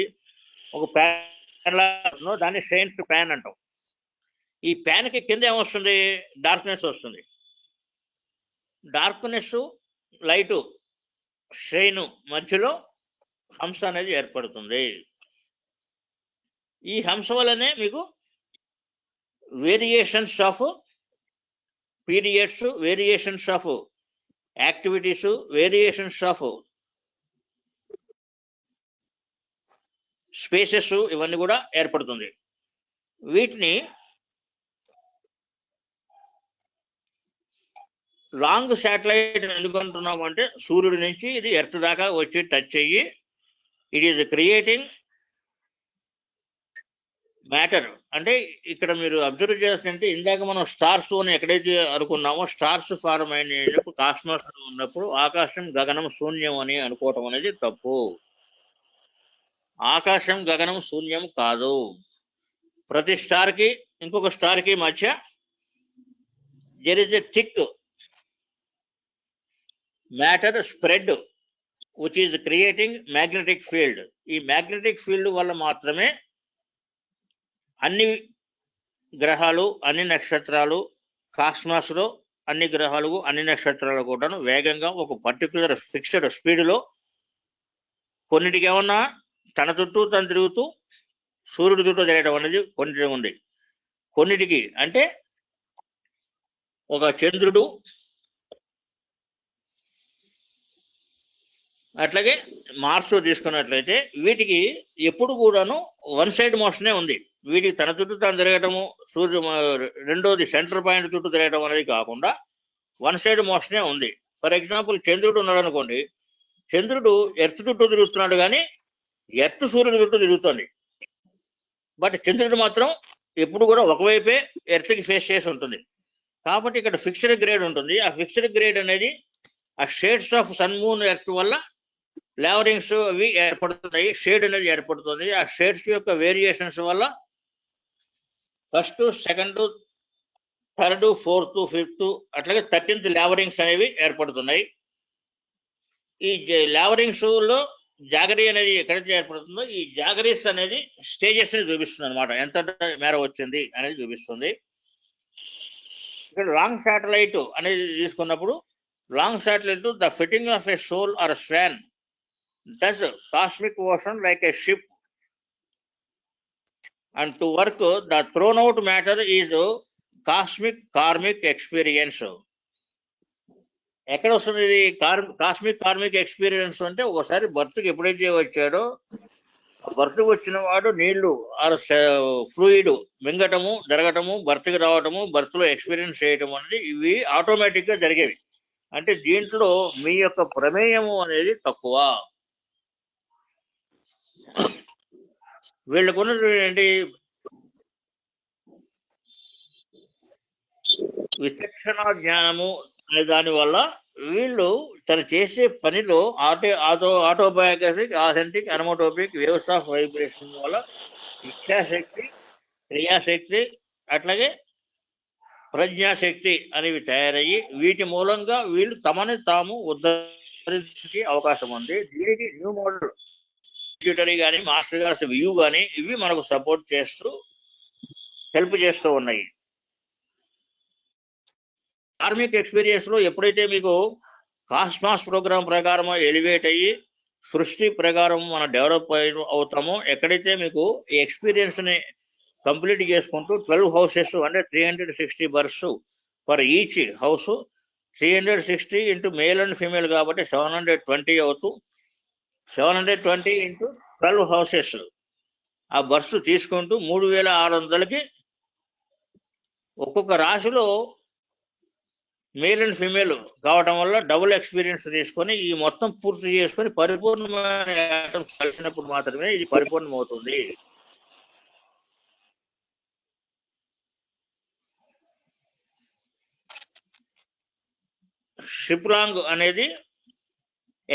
ఒక ప్యాన్ లాగా దాన్ని షైన్ టు ప్యాన్ అంటాం. ఈ ప్యాన్ కి కింద ఏమొస్తుంది? డార్క్నెస్ వస్తుంది. డార్క్నెస్, లైటు, షైన్ మధ్యలో హంస అనేది ఏర్పడుతుంది. ఈ హంస వల్లనే మీకు variations of periods, variations of activities, variations of spaces ఇవన్నీ కూడా ఏర్పడుతుంది. వీటిని లాంగ్ శాటిలైట్ ఎందుకు అంటున్నాము అంటే సూర్యుడి నుంచి ఇది ఎర్త్ దాకా వచ్చి టచ్ అయ్యి ఇట్ ఈస్ క్రియేటింగ్ మ్యాటర్. అంటే ఇక్కడ మీరు అబ్జర్వ్ చేస్తుంటే ఇందాక మనం స్టార్స్ అని ఎక్కడైతే అనుకున్నామో స్టార్స్ ఫార్మ్ అయినప్పుడు కాస్మాస్ ఉన్నప్పుడు ఆకాశం, గగనం శూన్యం అని అనుకోవటం అనేది తప్పు. ఆకాశం, గగనం శూన్యం కాదు. ప్రతి స్టార్ కి ఇంకొక స్టార్ కి మధ్య there is a thick matter spread which is creating magnetic field. ఈ మ్యాగ్నెటిక్ ఫీల్డ్ వల్ల మాత్రమే అన్ని గ్రహాలు, అన్ని నక్షత్రాలు, కాస్మాస్ లో అన్ని గ్రహాలు, అన్ని నక్షత్రాలు కూడాను వేగంగా ఒక పర్టికులర్ ఫిక్స్డ్ స్పీడ్లో కొన్నిటికి ఏమన్నా తన చుట్టూ తను తిరుగుతూ సూర్యుడి చుట్టూ తిరగడం అనేది కొన్నిటికి ఉంది. కొన్నిటికి అంటే ఒక చంద్రుడు, అట్లాగే మార్స్ తీసుకున్నట్లయితే వీటికి ఎప్పుడు కూడాను వన్ సైడ్ మోషనే ఉంది. వీటికి తన చుట్టూ తాను తిరగటము, రెండోది సెంటర్ పాయింట్ చుట్టూ తిరగటం అనేది కాకుండా వన్ సైడ్ మోషనే ఉంది. ఫర్ ఎగ్జాంపుల్ చంద్రుడు ఉన్నాడు అనుకోండి, చంద్రుడు ఎర్త్ చుట్టూ తిరుగుతున్నాడు కానీ ఎర్త్ సూర్యుడి చుట్టూ తిరుగుతుంది. బట్ చంద్రుడు మాత్రం ఎప్పుడు కూడా ఒకవైపే ఎర్త్కి ఫేస్ చేసి ఉంటుంది. కాబట్టి ఇక్కడ ఫిక్స్డ్ గ్రేడ్ ఉంటుంది. ఆ ఫిక్స్డ్ గ్రేడ్ అనేది ఆ shades of sun, moon, earth వల్ల ఫ్లేవరింగ్స్ అవి ఏర్పడుతున్నాయి, షేడ్ అనేది ఏర్పడుతుంది. ఆ షేడ్స్ యొక్క వేరియేషన్స్ వల్ల first, second, third, fourth, fifth అట్లాగే 13th లేవరింగ్స్ అనేవి ఏర్పడుతున్నాయి. ఈ లేవరింగ్స్ లో జాగరీ అనేది ఎక్కడైతే ఏర్పడుతుందో ఈ జాగరీస్ అనేది స్టేజెస్ ని చూపిస్తుంది అనమాట, ఎంత మేర వచ్చింది అనేది చూపిస్తుంది. ఇక్కడ లాంగ్ శాటిలైట్ అనేది తీసుకున్నప్పుడు long satellite the fitting of a soul or swan thus cosmic ocean like a ship and to work the thrown out matter is cosmic karmic experience. ఎక్కడ వస్తుంది ఇది కాస్మిక్ ఎక్స్పీరియన్స్ అంటే ఒకసారి బర్త్కి ఎప్పుడైతే వచ్చాడో బర్త్కి వచ్చిన వాడు నీళ్లు ఆర్ ఫ్లూయిడ్ మింగటము జరగటము బర్త్కి రావటము బర్త్లో ఎక్స్పీరియన్స్ చేయటం అనేది ఇవి ఆటోమేటిక్ గా జరిగేవి. అంటే దీంట్లో మీ యొక్క ప్రమేయము అనేది తక్కువ. వీళ్ళకున్నటువంటి విచక్షణ జ్ఞానము అనే దాని వల్ల వీళ్ళు తను చేసే పనిలో ఆటోబయోగ్రఫిక్ ఆథెంటిక్ అనమోటోపిక్ వేవ్స్ ఆఫ్ వైబ్రేషన్ వల్ల ఇచ్ఛాశక్తి క్రియాశక్తి అట్లాగే ప్రజ్ఞాశక్తి అనేవి తయారయ్యి వీటి మూలంగా వీళ్ళు తమని తాము ఉద్ధరించే అవకాశం ఉంది. దీనికి న్యూ మోడల్ ట్యూటరీ కానీ మాస్టర్ గారి వ్యూ కానీ ఇవి మనకు సపోర్ట్ చేస్తూ హెల్ప్ చేస్తూ ఉన్నాయి. కార్మిక్ ఎక్స్పీరియన్స్ లో ఎప్పుడైతే మీకు కాస్మాస్ ప్రోగ్రామ్ ప్రకారం ఎలివేట్ అయ్యి సృష్టి ప్రకారం మనం డెవలప్ అవుతామో ఎక్కడైతే మీకు ఈ ఎక్స్పీరియన్స్ ని కంప్లీట్ చేసుకుంటూ 12 హౌసెస్ అంటే 360 births for each house 360 into male and female కాబట్టి 720 అవుతూ 720 ఇంటూ 12 హౌసెస్ ఆ బర్త్స్ తీసుకుంటూ 3600కి ఒక్కొక్క రాశిలో మేల్ అండ్ ఫీమేల్ కావటం వల్ల డబుల్ ఎక్స్పీరియన్స్ తీసుకొని ఈ మొత్తం పూర్తి చేసుకొని పరిపూర్ణమైన కలిసినప్పుడు మాత్రమే ఇది పరిపూర్ణం అవుతుంది. షిప్ రాంగ్ అనేది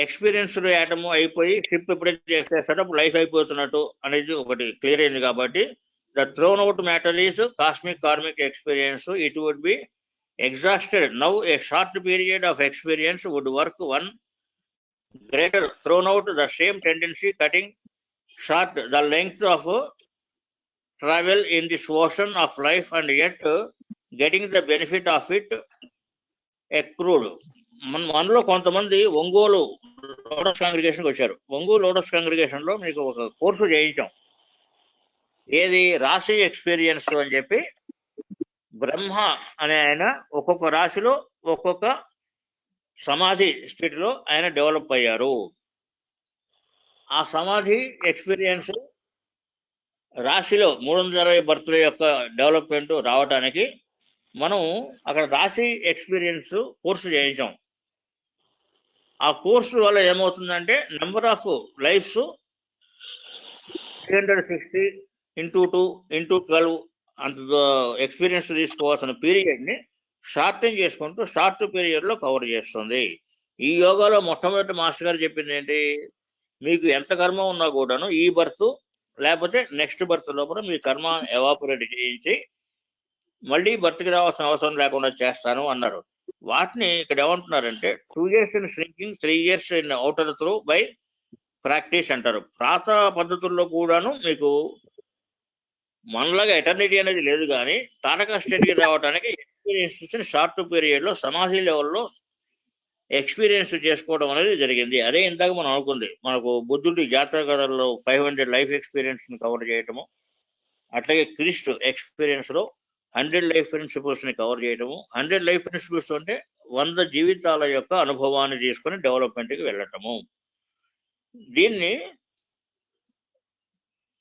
ఎక్స్పీరియన్స్డ్ యాటమ్ అయిపోయి షిప్ ఎప్పుడైతే చేస్తాడో అప్పుడు లైఫ్ అయిపోతున్నట్టు అనేది ఒకటి క్లియర్ అయింది. కాబట్టి the thrown out matter is cosmic karmic experience. It would be exhausted. Now a short period of experience would work one greater thrown out the same tendency cutting short the length of travel in this ocean of life and yet getting the benefit of it accrued. మనలో కొంతమంది Ongole lotus కాంగ్రిగేషన్కి వచ్చారు. Ongole lotus congregation లో మీకు ఒక course చేయించాం, ఏది రాశి experience అని చెప్పి. బ్రహ్మ అనే ఆయన ఒక్కొక్క రాశిలో ఒక్కొక్క సమాధి స్థితిలో ఆయన డెవలప్ అయ్యారు. ఆ సమాధి ఎక్స్పీరియన్స్ రాశిలో 360 బర్త్ల యొక్క డెవలప్మెంట్ రావడానికి మనం అక్కడ రాశి ఎక్స్పీరియన్స్ కోర్సు చేయించాం. ఆ కోర్సు వల్ల ఏమవుతుందంటే number of lifes 360 into 2 into 12 అంత ఎక్స్పీరియన్స్ తీసుకోవాల్సిన పీరియడ్ ని షార్టన్ చేసుకుంటూ షార్ట్ పీరియడ్ లో కవర్ చేస్తుంది. ఈ యోగాలో మొట్టమొదటి మాస్టర్ గారు చెప్పింది ఏంటి, మీకు ఎంత కర్మ ఉన్నా కూడాను ఈ బర్త్ లేకపోతే నెక్స్ట్ బర్త్ లోపల మీ కర్మ ఎవాపరేట్ చేయించి మళ్ళీ బర్త్కి రావాల్సిన అవసరం లేకుండా చేస్తాను అన్నారు. వాటిని ఇక్కడ ఏమంటున్నారంటే 2 years in shrinking 3 years in outer through by practice అంటారు. ప్రాత పద్ధతుల్లో కూడాను మీకు మనలాగా ఎటర్నిటీ అనేది లేదు, కానీ తారక స్టేట్కి రావడానికి ఎక్స్పీరియన్స్ షార్ట్ పీరియడ్ లో సమాధి లెవెల్లో ఎక్స్పీరియన్స్ చేసుకోవడం అనేది జరిగింది. అదే ఇందాక మనం అనుకుంది, మనకు బుద్ధుడి జాతక కథల్లో 500 లైఫ్ ఎక్స్పీరియన్స్ ని కవర్ చేయటము, అట్లాగే క్రిస్ట్ ఎక్స్పీరియన్స్ లో 100 లైఫ్ ప్రిన్సిపల్స్ ని కవర్ చేయటము. 100 లైఫ్ ప్రిన్సిపల్స్ అంటే 100 జీవితాల యొక్క అనుభవాన్ని తీసుకొని డెవలప్మెంట్ కి వెళ్ళటము. దీన్ని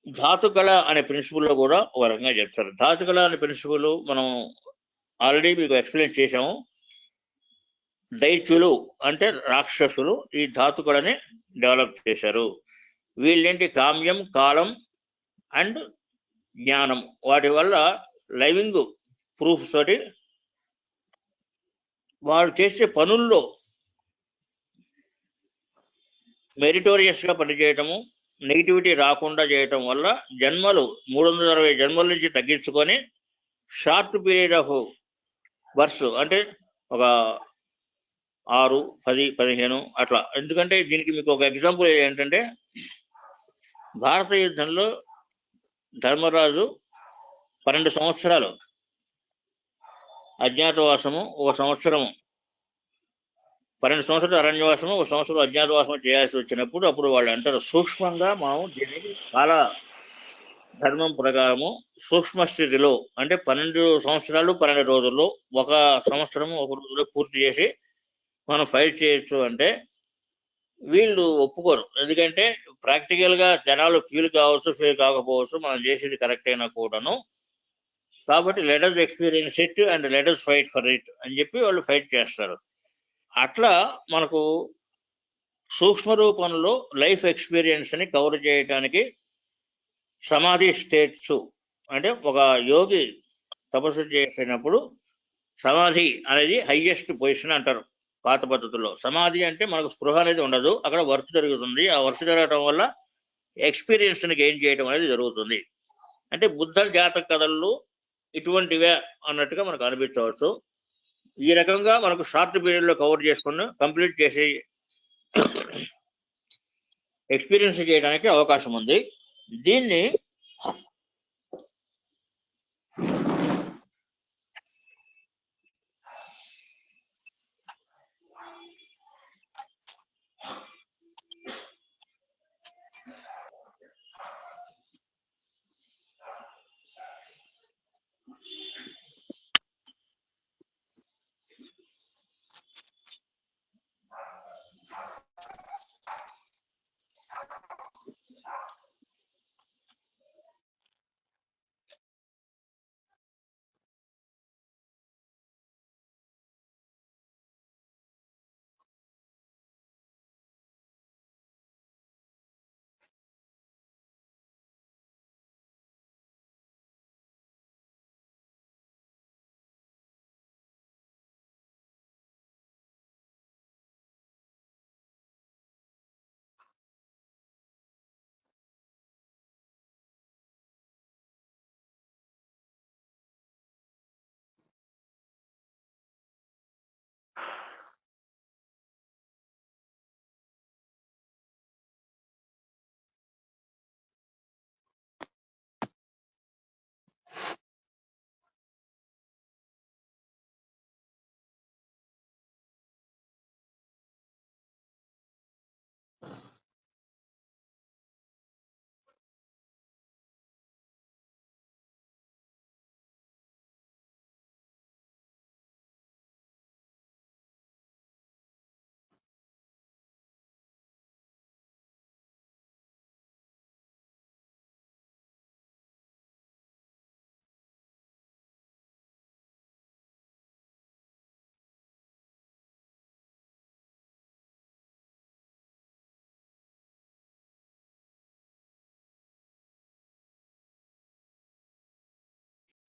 ధాతుకళ అనే ప్రిన్సిపల్ లో కూడా ఒక రకంగా చెప్తారు. ధాతుకళ అనే ప్రిన్సిపల్ మనం ఆల్రెడీ మీకు ఎక్స్ప్లెయిన్ చేసాము. దైత్యులు అంటే రాక్షసులు ఈ ధాతుకళని డెవలప్ చేశారు. వీళ్ళేంటి కామ్యం, కాలం అండ్ జ్ఞానం, వాటి వల్ల లైవింగ్ ప్రూఫ్స్ తోటి వాళ్ళు చేసే పనుల్లో మెరిటోరియస్ గా పనిచేయటము, నెగిటివిటీ రాకుండా చేయటం వల్ల జన్మలు 360 జన్మల నుంచి తగ్గించుకొని షార్ట్ పీరియడ్ ఆఫ్ వర్స్ అంటే ఒక 6, 10, 15 అట్లా. ఎందుకంటే దీనికి మీకు ఒక ఎగ్జాంపుల్ ఏంటంటే భారత యుద్ధంలో ధర్మరాజు 12 సంవత్సరాలు అజ్ఞాతవాసము, 1 సంవత్సరం 12 సంవత్సరాలు అరణ్యవాసము, 1 సంవత్సరం అజ్ఞాతవాసం చేయాల్సి వచ్చినప్పుడు అప్పుడు వాళ్ళు అంటారు సూక్ష్మంగా మనం దీనికి కాల ధర్మం ప్రకారము సూక్ష్మ స్థితిలో అంటే 12 సంవత్సరాలు 12 రోజుల్లో 1 సంవత్సరం 1 రోజులో పూర్తి చేసి మనం ఫైట్ చేయొచ్చు అంటే వీళ్ళు ఒప్పుకోరు. ఎందుకంటే ప్రాక్టికల్ గా జనాలు ఫీల్ కావచ్చు, ఫీల్ కాకపోవచ్చు, మనం చేసేది కరెక్ట్ అయినా కూడాను. కాబట్టి letters experience it and letters fight for it అని చెప్పి వాళ్ళు ఫైట్ చేస్తారు. అట్లా మనకు సూక్ష్మ రూపంలో లైఫ్ ఎక్స్పీరియన్స్ ని కవర్ చేయడానికి సమాధి స్టేట్స్ అంటే ఒక యోగి తపస్సు చేసినప్పుడు సమాధి అనేది హైయెస్ట్ పొజిషన్ అంటారు పాత పద్ధతుల్లో. సమాధి అంటే మనకు స్పృహ అనేది ఉండదు, అక్కడ వర్క్ జరుగుతుంది. ఆ వర్క్ జరగడం వల్ల ఎక్స్పీరియన్స్ ని గెయిన్ చేయడం అనేది జరుగుతుంది. అంటే బుద్ధ జాతక కథల్లో ఇటువంటివే అన్నట్టుగా మనకు అనిపించవచ్చు. ఈ రకంగా మనకు షార్ట్ పీరియడ్ లో కవర్ చేసుకుని కంప్లీట్ చేసి ఎక్స్పీరియన్స్ చేయడానికి అవకాశం ఉంది. దీన్ని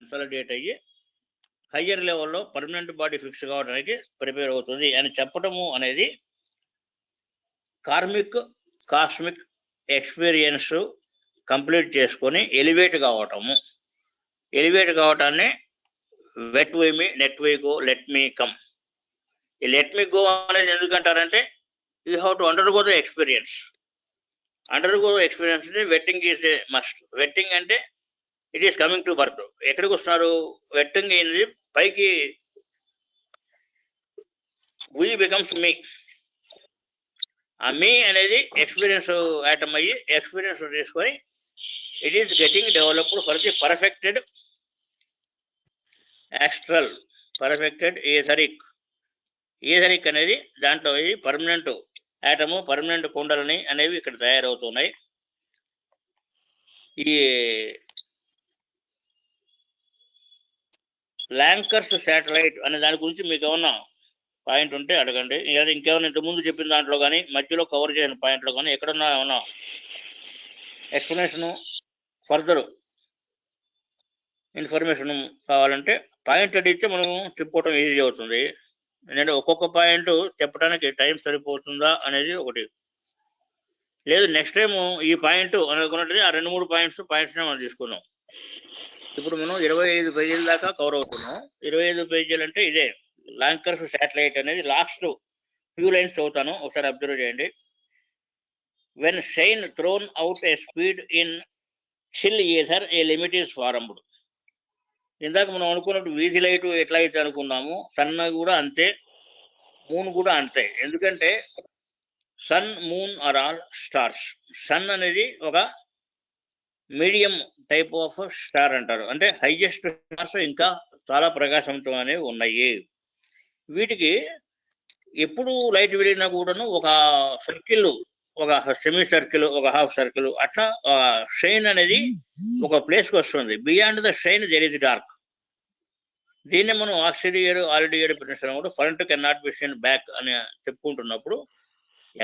కన్సాలిడేట్ అయ్యి హయ్యర్ లెవెల్లో పర్మనెంట్ బాడీ ఫిక్స్ కావడానికి ప్రిపేర్ అవుతుంది అని చెప్పడము అనేది కాస్మిక్ ఎక్స్పీరియన్స్ కంప్లీట్ చేసుకొని ఎలివేట్ కావటాన్ని wait why me net why go let me come. ఈ లెట్ మీ గో అనేది ఎందుకంటారంటే you have to undergo the experience. Undergo experience అంటే waiting is a must. Waiting అంటే it is coming to birth. ఎక్కడికి వస్తున్నారు? Vetting ఏంది పైకి we becomes మీ. ఆ మీ అనేది ఎక్స్పీరియన్స్ ఐటమ్ అయ్యి ఎక్స్పీరియన్స్ తీసుకొని it is getting developed for the perfected astral, perfected etheric అనేది దాంట్లో పర్మనెంట్ యాటము, పర్మనెంట్ కుండలని అనేవి ఇక్కడ తయారవుతున్నాయి. ఈ ల్యాంకర్స్ శాటిలైట్ అనే దాని గురించి మీకు ఏమన్నా పాయింట్ ఉంటే అడగండి. లేదా ఇంకేమైనా ఇంతకుముందు చెప్పిన దాంట్లో కానీ మధ్యలో కవర్ చేసిన పాయింట్లో కానీ ఎక్కడన్నా ఏమన్నా ఎక్స్ప్లెనేషను ఫర్దర్ ఇన్ఫర్మేషన్ కావాలంటే పాయింట్ అడిగితే మనం చెప్పుకోవటం ఈజీ అవుతుంది. ఎందుకంటే ఒక్కొక్క పాయింట్ చెప్పడానికి టైం సరిపోతుందా అనేది ఒకటి. లేదు నెక్స్ట్ టైం ఈ పాయింట్ అనుకున్నట్టు ఆ 2-3 పాయింట్స్ మనం తీసుకున్నాం. ఇప్పుడు మనం 25 పేజీల దాకా కవర్ అవుతున్నాం. 25 పేజీలు అంటే ఇదే లాంకర్స్ శాటిలైట్ అనేది లాస్ట్ ఫ్యూ లైన్స్ చదువుతాను, ఒకసారి అబ్జర్వ్ చేయండి. When shine throne out A speed in chill ether A limit is formed. ఇందాక మనం అనుకున్నట్టు వీధి లైట్ ఎట్లా అయితే అనుకున్నాము, సన్ కూడా అంతే, మూన్ కూడా అంతే. ఎందుకంటే sun, moon are all stars. Sun అనేది ఒక మీడియం టైప్ ఆఫ్ స్టార్ అంటారు, అంటే హైయెస్ట్ స్టార్స్ ఇంకా చాలా ప్రకాశంతో అనేవి ఉన్నాయి. వీటికి ఎప్పుడు లైట్ వెళ్ళినా కూడాను ఒక సర్కిల్, ఒక సెమీ సర్కిల్, ఒక హాఫ్ సర్కిల్, అట్లా షైన్ అనేది ఒక ప్లేస్కి వస్తుంది. Beyond the shine there is dark. దీన్ని మనం already principal front can not be seen back అని చెప్పుకుంటున్నప్పుడు,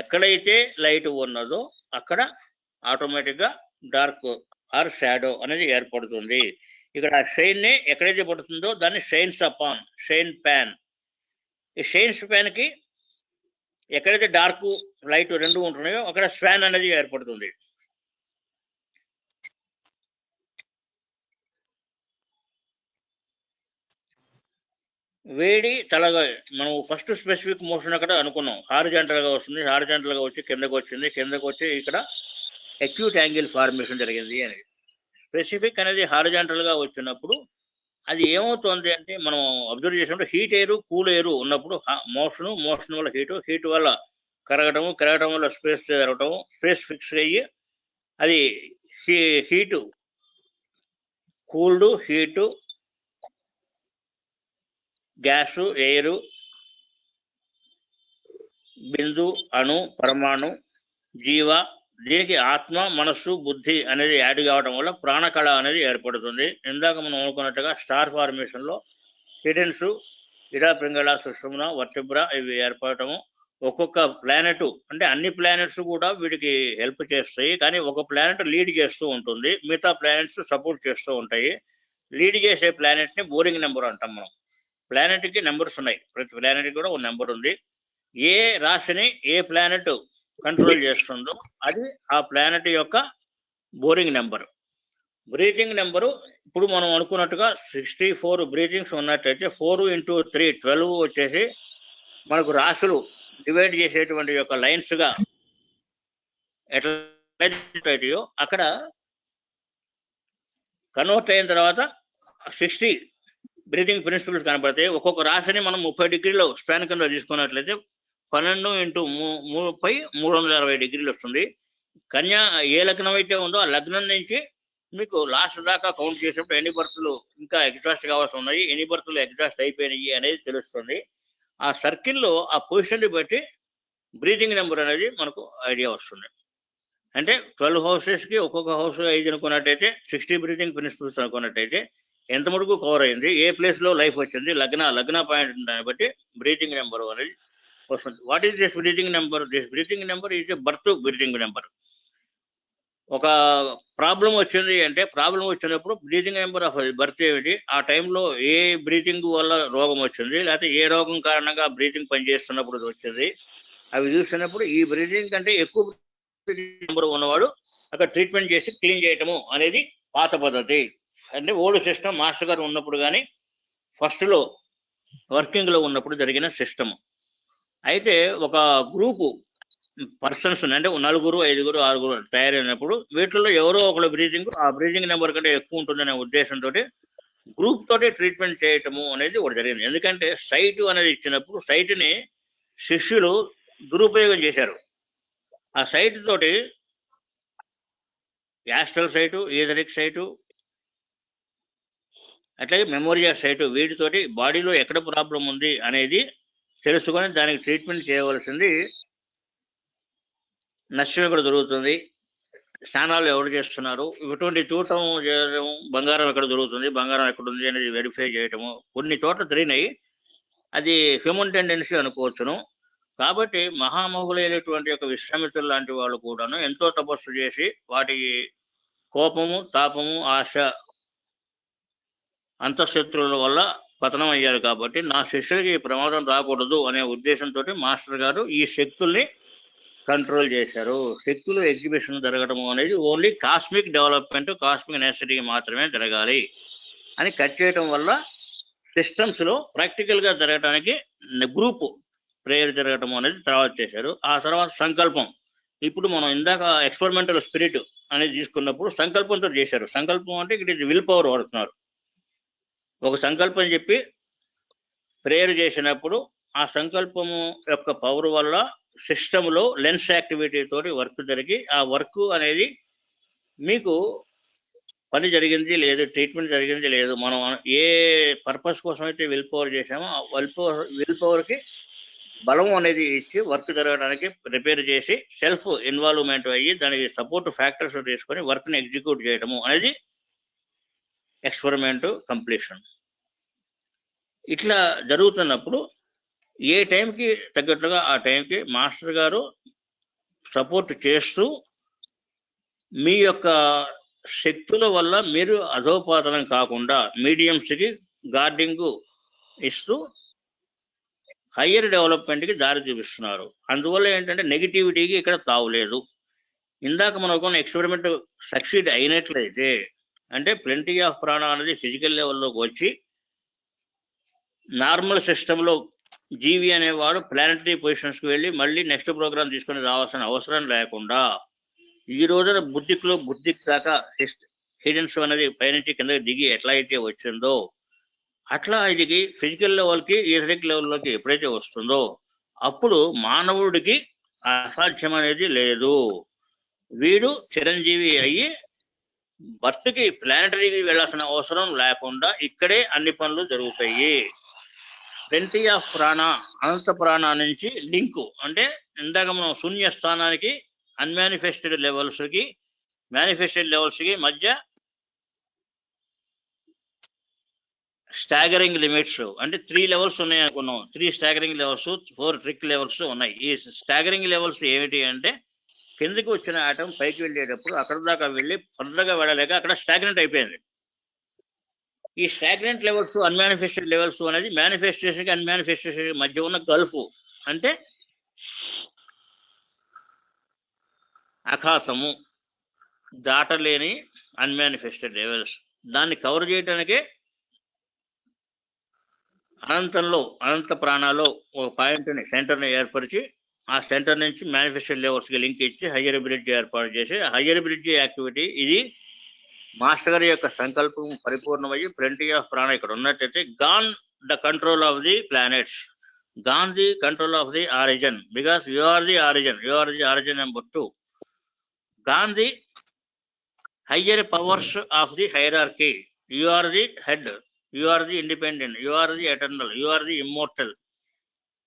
ఎక్కడైతే లైట్ ఉన్నదో అక్కడ ఆటోమేటిక్గా డార్క్ ఆర్ షాడో అనేది ఏర్పడుతుంది. ఇక్కడ షైన్ ని ఎక్కడైతే పడుతుందో దాన్ని షైన్స్ అపాన్, షైన్ ప్యాన్. ఈ షైన్స్ ప్యాన్ కి ఎక్కడైతే డార్క్ లైట్ రెండు ఉంటున్నాయో అక్కడ స్వాన్ అనేది ఏర్పడుతుంది. వేడి చల్లగా మనం ఫస్ట్ స్పెసిఫిక్ మోషన్ అక్కడ అనుకున్నాం, హారిజాంటల్ గా వస్తుంది, హారిజాంటల్ గా వచ్చి కిందకు వచ్చింది, కిందకు వచ్చి ఇక్కడ అక్యూట్ యాంగిల్ ఫార్మేషన్ జరిగింది అని. స్పెసిఫిక్ అనేది హారిజాంటల్ గా వచ్చినప్పుడు అది ఏమవుతుంది అంటే, మనం అబ్జర్వ్ చేసినప్పుడు హీట్ ఎయిర్, కూల్ ఎయిర్ ఉన్నప్పుడు మోషన్ వల్ల హీట్ వల్ల కరగటం వల్ల స్పేస్ జరగటం, స్పేస్ ఫిక్స్ అయ్యి అది heat, cooled, heat, gas, air, బిందు, అణు, పరమాణు, జీవ, దీనికి ఆత్మ, మనస్సు, బుద్ధి అనేది యాడ్ కావడం వల్ల ప్రాణకళ అనేది ఏర్పడుతుంది. ఇందాక మనం అనుకున్నట్టుగా స్టార్ ఫార్మేషన్ లో హిడెన్స్, ఇడా, పింగళ, సుషుమ్న, వర్టిబ్రా ఇవి ఏర్పడటము. ఒక్కొక్క ప్లానెట్ అంటే అన్ని ప్లానెట్స్ కూడా వీటికి హెల్ప్ చేస్తాయి, కానీ ఒక ప్లానెట్ లీడ్ చేస్తూ ఉంటుంది, మిగతా ప్లానెట్స్ సపోర్ట్ చేస్తూ ఉంటాయి. లీడ్ చేసే ప్లానెట్ ని బోరింగ్ నెంబర్ అంటాం మనం. ప్లానెట్ కి నెంబర్స్ ఉన్నాయి, ప్రతి ప్లానెట్ కూడా ఒక నెంబర్ ఉంది. ఏ రాశిని ఏ ప్లానెట్ కంట్రోల్ చేస్తుందో అది ఆ ప్లానెట్ యొక్క బోరింగ్ నెంబర్. బ్రీతింగ్ నెంబరు ఇప్పుడు మనం అనుకున్నట్టుగా 64 బ్రీతింగ్స్ ఉన్నట్టయితే 4 × 3 12 వచ్చేసి మనకు రాశులు డివైడ్ చేసేటువంటి యొక్క లైన్స్ గా ఎట్లయితే అక్కడ కన్వర్ట్ అయిన తర్వాత 60 బ్రీతింగ్ ప్రిన్సిపల్స్ కనపడతాయి. ఒక్కొక్క రాశిని మనం 30 డిగ్రీలో స్పాన్ కింద తీసుకున్నట్లయితే 12 × 30 360 డిగ్రీలు వస్తుంది. కన్యా ఏ లగ్నం అయితే ఉందో ఆ లగ్నం నుంచి మీకు లాస్ట్ దాకా కౌంట్ చేసినప్పుడు ఎన్ని బర్త్లు ఇంకా ఎగ్జాస్ట్ కావాల్సి ఉన్నాయి, ఎన్ని బర్త్లు ఎగ్జాస్ట్ అయిపోయినాయి అనేది తెలుస్తుంది. ఆ సర్కిల్లో ఆ పొజిషన్ బట్టి బ్రీతింగ్ నెంబర్ అనేది మనకు ఐడియా వస్తుంది. అంటే 12 హౌసెస్ కి ఒక్కొక్క హౌస్ 5 అనుకున్నట్టయితే 60 బ్రీతింగ్ ప్రిన్సిపల్స్ అనుకున్నట్టయితే ఎంత మటుకు కవర్ అయింది, ఏ ప్లేస్ లో లైఫ్ వచ్చింది, లగ్న పాయింట్ దాన్ని బట్టి బ్రీతింగ్ నెంబర్ అనేది వస్తుంది. What is this breathing number? This breathing number is birth breathing number. ఒక ప్రాబ్లం వచ్చింది అంటే ప్రాబ్లం వచ్చినప్పుడు బ్రీతింగ్ నెంబర్ ఆఫ్ బర్త్ ఏమిటి, ఆ టైంలో ఏ బ్రీతింగ్ వల్ల రోగం వచ్చింది, లేకపోతే ఏ రోగం కారణంగా బ్రీతింగ్ పనిచేస్తున్నప్పుడు వచ్చింది, అవి చూసినప్పుడు ఈ బ్రీతింగ్ కంటే ఎక్కువ నెంబర్ ఉన్నవాడు అక్కడ ట్రీట్మెంట్ చేసి క్లీన్ చేయటము అనేది పాత పద్ధతి. అంటే ఓల్డ్ సిస్టమ్ మాస్టర్ గారు ఉన్నప్పుడు కానీ ఫస్ట్ లో వర్కింగ్ లో ఉన్నప్పుడు జరిగిన సిస్టమ్. అయితే ఒక గ్రూపు పర్సన్స్ అంటే 4, 5, 6 తయారైనప్పుడు వీటిల్లో ఎవరో ఒకళ్ళ బ్రీతింగ్ ఆ బ్రీతింగ్ నెంబర్ కంటే ఎక్కువ ఉంటుందనే ఉద్దేశంతో గ్రూప్ తోటి ట్రీట్మెంట్ చేయటము అనేది ఒకటి జరిగింది. ఎందుకంటే సైట్ అనేది ఇచ్చినప్పుడు సైట్ ని శిష్యులు దురుపయోగం చేశారు. ఆ సైట్ తోటి యాస్ట్రల్ సైటు, ఈథరిక్ సైటు, అట్లాగే మెమోరియా సైటు, వీటితోటి బాడీలో ఎక్కడ ప్రాబ్లం ఉంది అనేది తెలుసుకొని దానికి ట్రీట్మెంట్ చేయవలసింది నష్టం ఎక్కడ దొరుకుతుంది, స్నానాలు ఎవరు చేస్తున్నారు, ఇటువంటి చూడటం చేయడం, బంగారం ఎక్కడ దొరుకుతుంది, బంగారం ఎక్కడ ఉంది అనేది వెరిఫై చేయటము కొన్ని చోట్ల జరిగినాయి. అది హ్యూమన్ టెండెన్సీ అనుకోవచ్చును. కాబట్టి మహామహులైనటువంటి యొక్క విశ్వామిత్రులు లాంటి వాళ్ళు కూడాను ఎంతో తపస్సు చేసి వాటి కోపము, తాపము, ఆశ, అంతఃశత్రువుల వల్ల పతనం అయ్యారు. కాబట్టి నా శిష్యుడికి ప్రమాదం రాకూడదు అనే ఉద్దేశంతో మాస్టర్ గారు ఈ శక్తుల్ని కంట్రోల్ చేశారు. శక్తులు ఎగ్జిబిషన్ జరగడం అనేది only cosmic development, cosmic necessity మాత్రమే జరగాలి అని కట్ చేయడం వల్ల సిస్టమ్స్ లో ప్రాక్టికల్ గా జరగడానికి గ్రూప్ ప్రేయర్ జరగటం అనేది తర్వాత చేశారు. ఆ తర్వాత సంకల్పం. ఇప్పుడు మనం ఇందాక ఎక్స్పెరిమెంటల్ స్పిరిట్ అనేది తీసుకున్నప్పుడు సంకల్పంతో చేశారు. సంకల్పం అంటే ఇక్కడ విల్ పవర్ వాడుతున్నారు. ఒక సంకల్పం చెప్పి ప్రేయర్ చేసినప్పుడు ఆ సంకల్పము యొక్క పవర్ వల్ల సిస్టంలో లెన్స్ యాక్టివిటీ తోటి వర్క్ జరిగి ఆ వర్క్ అనేది మీకు పని జరిగింది లేదు, ట్రీట్మెంట్ జరిగింది లేదు, మనం ఏ పర్పస్ కోసం అయితే విల్ పవర్ చేసామో ఆ విల్ పవర్కి బలం అనేది ఇచ్చి వర్క్ జరగడానికి ప్రిపేర్ చేసి సెల్ఫ్ ఇన్వాల్వ్మెంట్ అయ్యి దానికి సపోర్ట్ ఫ్యాక్టర్స్ తీసుకొని వర్క్ని ఎగ్జిక్యూట్ చేయడము అనేది ఎక్స్పెరిమెంట్ కంప్లీషన్. ఇట్లా జరుగుతున్నప్పుడు ఏ టైంకి తగ్గట్టుగా ఆ టైంకి మాస్టర్ గారు సపోర్ట్ చేస్తూ మీ యొక్క శక్తుల వల్ల మీరు అధోపాతనం కాకుండా మీడియంస్కి గార్డింగ్ ఇస్తూ హయ్యర్ డెవలప్మెంట్కి దారి చూపిస్తున్నారు. అందువల్ల ఏంటంటే నెగిటివిటీకి ఇక్కడ తావులేదు. ఇందాక మనం ఒక ఎక్స్పెరిమెంట్ సక్సీడ్ అయినట్లయితే అంటే ప్లెంటీ ఆఫ్ ప్రాణ అనేది ఫిజికల్ లెవెల్లోకి వచ్చి నార్మల్ సిస్టంలో జీవి అనేవాడు ప్లానటరీ పొజిషన్స్కి వెళ్ళి మళ్ళీ నెక్స్ట్ ప్రోగ్రామ్ తీసుకొని రావాల్సిన అవసరం లేకుండా ఈ రోజున బుద్ధికి దాకా హిడెన్స్ అనేది పైనుంచి కిందకి దిగి ఎట్లా అయితే వచ్చిందో అట్లా ఇది ఫిజికల్ లెవెల్కి ఈథరిక్ లెవెల్లోకి ఎప్పుడైతే వస్తుందో అప్పుడు మానవుడికి అసాధ్యం అనేది లేదు. వీడు చిరంజీవి అయ్యి బర్త్కి ప్లానటరీకి వెళ్ళాల్సిన అవసరం లేకుండా ఇక్కడే అన్ని పనులు జరుగుతాయి. ప్లెంటీ ఆఫ్ ప్రాణ అనంత ప్రాణ నుంచి లింకు అంటే ఇందాక మనం శూన్య స్థానానికి అన్మానిఫెస్టెడ్ లెవెల్స్కి మేనిఫెస్టెడ్ లెవెల్స్కి మధ్య స్టాగరింగ్ లిమిట్స్ అంటే 3 లెవెల్స్ ఉన్నాయి అనుకున్నాం. 3 స్టాగరింగ్ లెవెల్స్, 4 ట్రిక్ లెవెల్స్ ఉన్నాయి. ఈ స్టాగరింగ్ లెవెల్స్ ఏమిటి అంటే కిందకి వచ్చిన ఆటం పైకి వెళ్ళేటప్పుడు అక్కడ దాకా వెళ్ళి ఫర్దర్గా వెళ్ళలేక అక్కడ స్టాగ్నెంట్ అయిపోయింది. ఈ స్టాగ్నెంట్ లెవెల్స్ అన్మానిఫెస్టెడ్ లెవెల్స్ అనేది మేనిఫెస్టేషన్కి అన్మానిఫెస్టేషన్ మధ్య ఉన్న గల్ఫ్ అంటే అఖాతము దాటలేని అన్మానిఫెస్టెడ్ లెవెల్స్. దాన్ని కవర్ చేయడానికే అనంత ప్రాణాల్లో ఒక పాయింట్ని సెంటర్ని ఏర్పరిచి ఆ సెంటర్ నుంచి మేనిఫెస్టెడ్ లెవెల్స్కి లింక్ ఇచ్చి హయ్యర్ బ్రిడ్జ్ ఏర్పాటు చేసి హయ్యర్ బ్రిడ్జ్ యాక్టివిటీ ఇది మాస్టర్ గారి యొక్క సంకల్పం పరిపూర్ణమయ్యి ప్లెంటీ ఆఫ్ ప్రాణ ఇక్కడ ఉన్నట్టయితే gone the control of the planets, gone the control of the origin because you are the origin number 2, gone the higher powers of the hierarchy, you are the head, you are the independent, you are the eternal, you are the immortal,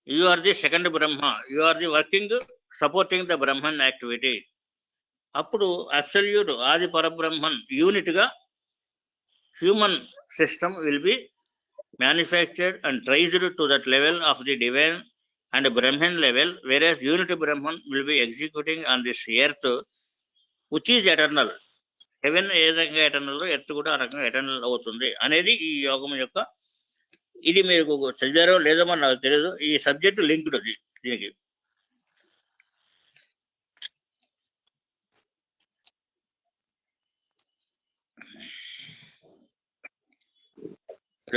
you are the second Brahma, you are the working supporting the Brahman activity. అప్పుడు absolute ఆది పరబ్రహ్మన్ యూనిట్గా human system will be manufactured and raised to that level of the divine and Brahman level, whereas unit Brahman will be executing on this earth which is eternal. Heaven ఏ రకంగా eternal, earth కూడా ఆ రకంగా eternal అవుతుంది అనేది ఈ యోగం యొక్క. ఇది మీరు చదివారో లేదో మరి నాకు తెలియదు. ఈ సబ్జెక్టు లింక్డ్ దీనికి.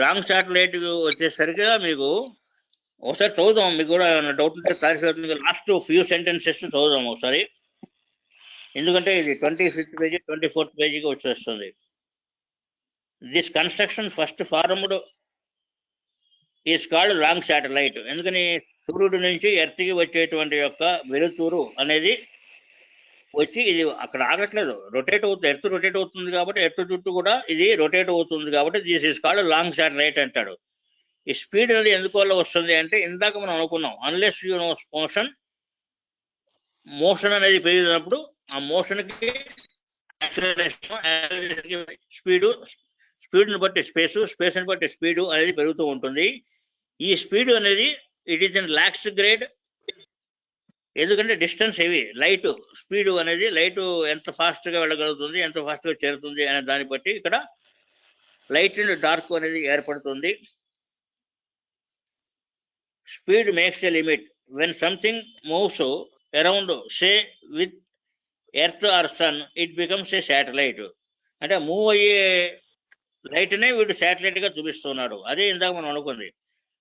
లాంగ్ శాటిలైట్ వచ్చేసరికి మీకు ఒకసారి చదువుదాం, మీకు కూడా ఏమైనా డౌట్ ఉంటే క్లారిఫై అవుతుంది. లాస్ట్ ఫ్యూ సెంటెన్సెస్ చదువుదాం ఒకసారి, ఎందుకంటే ఇది 25th పేజీ 24th పేజీకి వచ్చేస్తుంది. This construction first formed is called long satellite. ఎందుకని సూర్యుడి నుంచి ఎర్త్కి వచ్చేటువంటి యొక్క వెలుతురు అనేది వచ్చి ఇది అక్కడ ఆగట్లేదు, రొటేట్ అవుతుంది. ఎర్త్ రొటేట్ అవుతుంది కాబట్టి ఎర్త్ చుట్టూ కూడా ఇది రొటేట్ అవుతుంది కాబట్టి this is called long satellite అంటాడు. ఈ స్పీడ్ అనేది ఎందువల్ల వస్తుంది అంటే ఇందాక మనం అనుకున్నాం, అన్లెస్ యూ నో మోషన్ అనేది పెరిగినప్పుడు ఆ మోషన్కి స్పీడ్ని బట్టి స్పేస్ని బట్టి స్పీడు అనేది పెరుగుతూ ఉంటుంది. ఈ స్పీడ్ అనేది it is in lakhs grade. ఎందుకంటే డిస్టెన్స్ హెవీ, లైట్ స్పీడ్ అనేది లైట్ ఎంత ఫాస్ట్గా వెళ్ళగలుగుతుంది, ఎంత ఫాస్ట్గా చేరుతుంది అనే దాన్ని బట్టి ఇక్కడ లైట్ అండ్ డార్క్ అనేది ఏర్పడుతుంది. Speed makes a limit when something moves around say with earth or sun it becomes a satellite. అంటే మూవ్ అయ్యే లైట్ నే వీడు శాటిలైట్ గా చూపిస్తున్నాడు. అదే ఇందాక మనం అనుకుంది.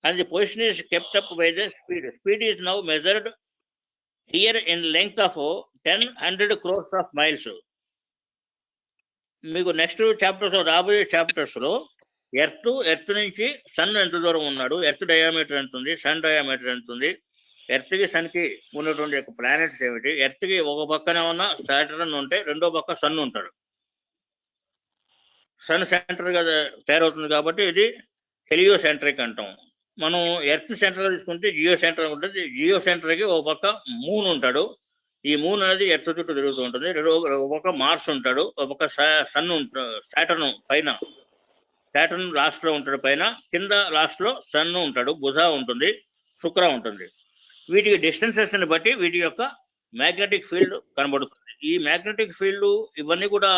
And the position is kept up by the speed is now measured here in length of 10,100 crores of miles. మీకు నెక్స్ట్ చాప్టర్స్ రాబోయే చాప్టర్స్ లో ఎర్త్ నుంచి సన్ ఎంత దూరం ఉన్నాడు, ఎర్త్ డయామీటర్ ఎంత ఉంది, సన్ డయామీటర్ ఎంత ఉంది, ఎర్త్ కి సన్ కి ఉన్నటువంటి యొక్క ప్లానెట్స్ ఏమిటి, ఎర్త్ కి ఒక పక్కన ఉన్న సాటర్న్ ఉంటే రెండో పక్క సన్ ఉంటాడు. సన్ సెంటర్ గా తయారవుతుంది కాబట్టి ఇది హెలియో సెంట్రిక్ అంటాం. మనం ఎర్త్ సెంటర్ తీసుకుంటే జియో సెంటర్ ఉంటుంది. జియో సెంటర్ కి ఒక పక్క మూన్ ఉంటాడు. ఈ మూన్ అనేది ఎర్త్ చుట్టూ తిరుగుతూ ఉంటుంది. ఒక పక్క మార్స్ ఉంటాడు, ఒక పక్క సన్ ఉంటాడు, సాటర్న్ పైన, సాటర్న్ లాస్ట్ లో ఉంటాడు పైన, కింద లాస్ట్ లో సన్ ఉంటాడు, బుధ ఉంటుంది, శుక్ర ఉంటుంది. వీటికి డిస్టెన్సెస్ ని బట్టి వీటి యొక్క మ్యాగ్నెటిక్ ఫీల్డ్ కనబడుతుంది. ఈ మ్యాగ్నెటిక్ ఫీల్డ్ ఇవన్నీ కూడా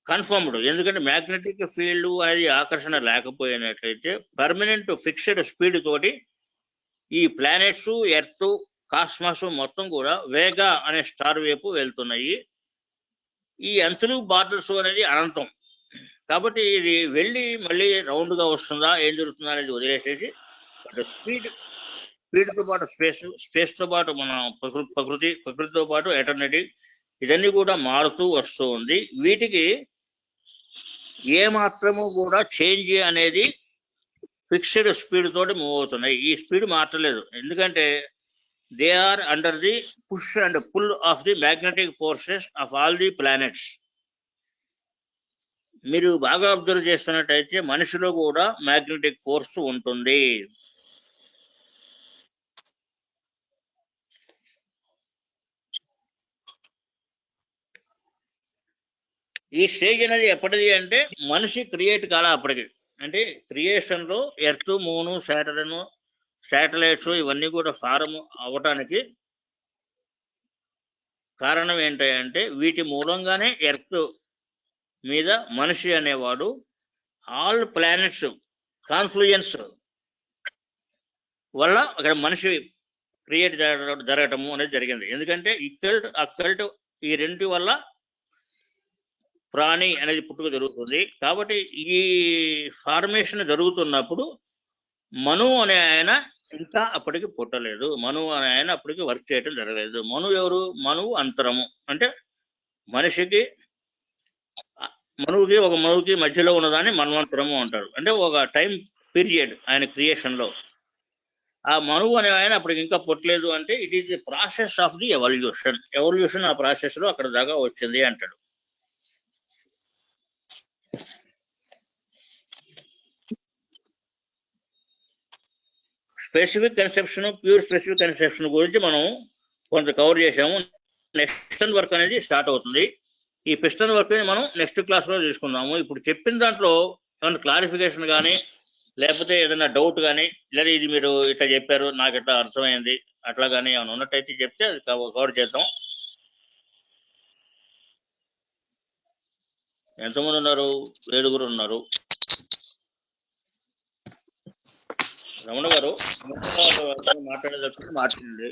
కన్ఫర్మ్డ్. ఎందుకంటే మ్యాగ్నెటిక్ ఫీల్డ్ అనేది ఆకర్షణ లేకపోయినట్లయితే పర్మనెంట్ ఫిక్స్డ్ స్పీడ్ తోటి ఈ ప్లానెట్స్, ఎర్త్, కాస్మాస్ మొత్తం కూడా వేగా అనే స్టార్ వైపు వెళ్తున్నాయి. ఈ అంచులు బార్డర్స్ అనేది అనంతం కాబట్టి ఇది వెళ్ళి మళ్ళీ రౌండ్ గా వస్తుందా ఏం జరుగుతుందా అనేది వదిలేసేసి స్పీడ్తో పాటు స్పేస్తో పాటు మన ప్రకృతితో పాటు ఎటర్నిటీ ఇదన్నీ కూడా మారుతూ వస్తూ ఉంది. వీటికి ఏ మాత్రము కూడా చేంజ్ అనేది ఫిక్స్డ్ స్పీడ్ తోటి మూవ్ అవుతున్నాయి. ఈ స్పీడ్ మారలేదు. ఎందుకంటే they are under the push and pull of the magnetic forces of all the planets. మీరు బాగా అబ్జర్వ్ చేస్తున్నట్టయితే మనిషిలో కూడా మ్యాగ్నెటిక్ ఫోర్స్ ఉంటుంది. ఈ స్టేజ్ అనేది ఎప్పటిది అంటే మనిషి క్రియేట్ కాల అప్పటికి. అంటే క్రియేషన్ లో ఎర్త్, మూను, సాటర్న్, శాటిలైట్స్ ఇవన్నీ కూడా ఫారం అవటానికి కారణం ఏంటంటే వీటి మూలంగానే ఎర్త్ మీద మనిషి అనేవాడు ఆల్ ప్లానెట్స్ కాన్ఫ్లూయెన్స్ వల్ల అక్కడ మనిషి క్రియేట్ జరగటము అనేది జరిగింది. ఎందుకంటే అక్కల్ట్ ఈ రెంటి వల్ల ప్రాణి అనేది పుట్టుక జరుగుతుంది. కాబట్టి ఈ ఫార్మేషన్ జరుగుతున్నప్పుడు మను అనే ఆయన ఇంకా అప్పటికి పుట్టలేదు. మను అనే ఆయన అప్పటికి వర్క్ చేయడం జరగలేదు. మను ఎవరు? మనువు అంతరము. అంటే మనిషికి మనువుకి మధ్యలో ఉన్నదాన్ని మన్వంతరము అంటారు. అంటే ఒక టైం పీరియడ్ ఆయన క్రియేషన్ లో. ఆ మనువు అనే ఆయన అప్పటికి ఇంకా పుట్టలేదు. అంటే it is the process of the evolution ఆ ప్రాసెస్ లో అక్కడ దాకా వచ్చింది అంటాడు. Specific conception, pure specific conception గురించి మనం కొంత కవర్ చేసాము. నెక్స్ట్ వర్క్ అనేది స్టార్ట్ అవుతుంది. ఈ పిస్టన్ వర్క్ మనం నెక్స్ట్ క్లాస్ లో తీసుకుందాము. ఇప్పుడు చెప్పిన దాంట్లో ఏమైనా క్లారిఫికేషన్ కానీ లేకపోతే ఏదైనా డౌట్ కానీ, లేదా ఇది మీరు ఇట్లా చెప్పారు నాకు ఇట్లా అర్థమైంది అట్లా కానీ ఏమైనా ఉన్నట్టయితే చెప్తే అది కవర్ చేద్దాం. ఎంతమంది ఉన్నారు? 7 ఉన్నారు. రమణ గారు మాట్లాడేటప్పుడు మాట్లాడండి.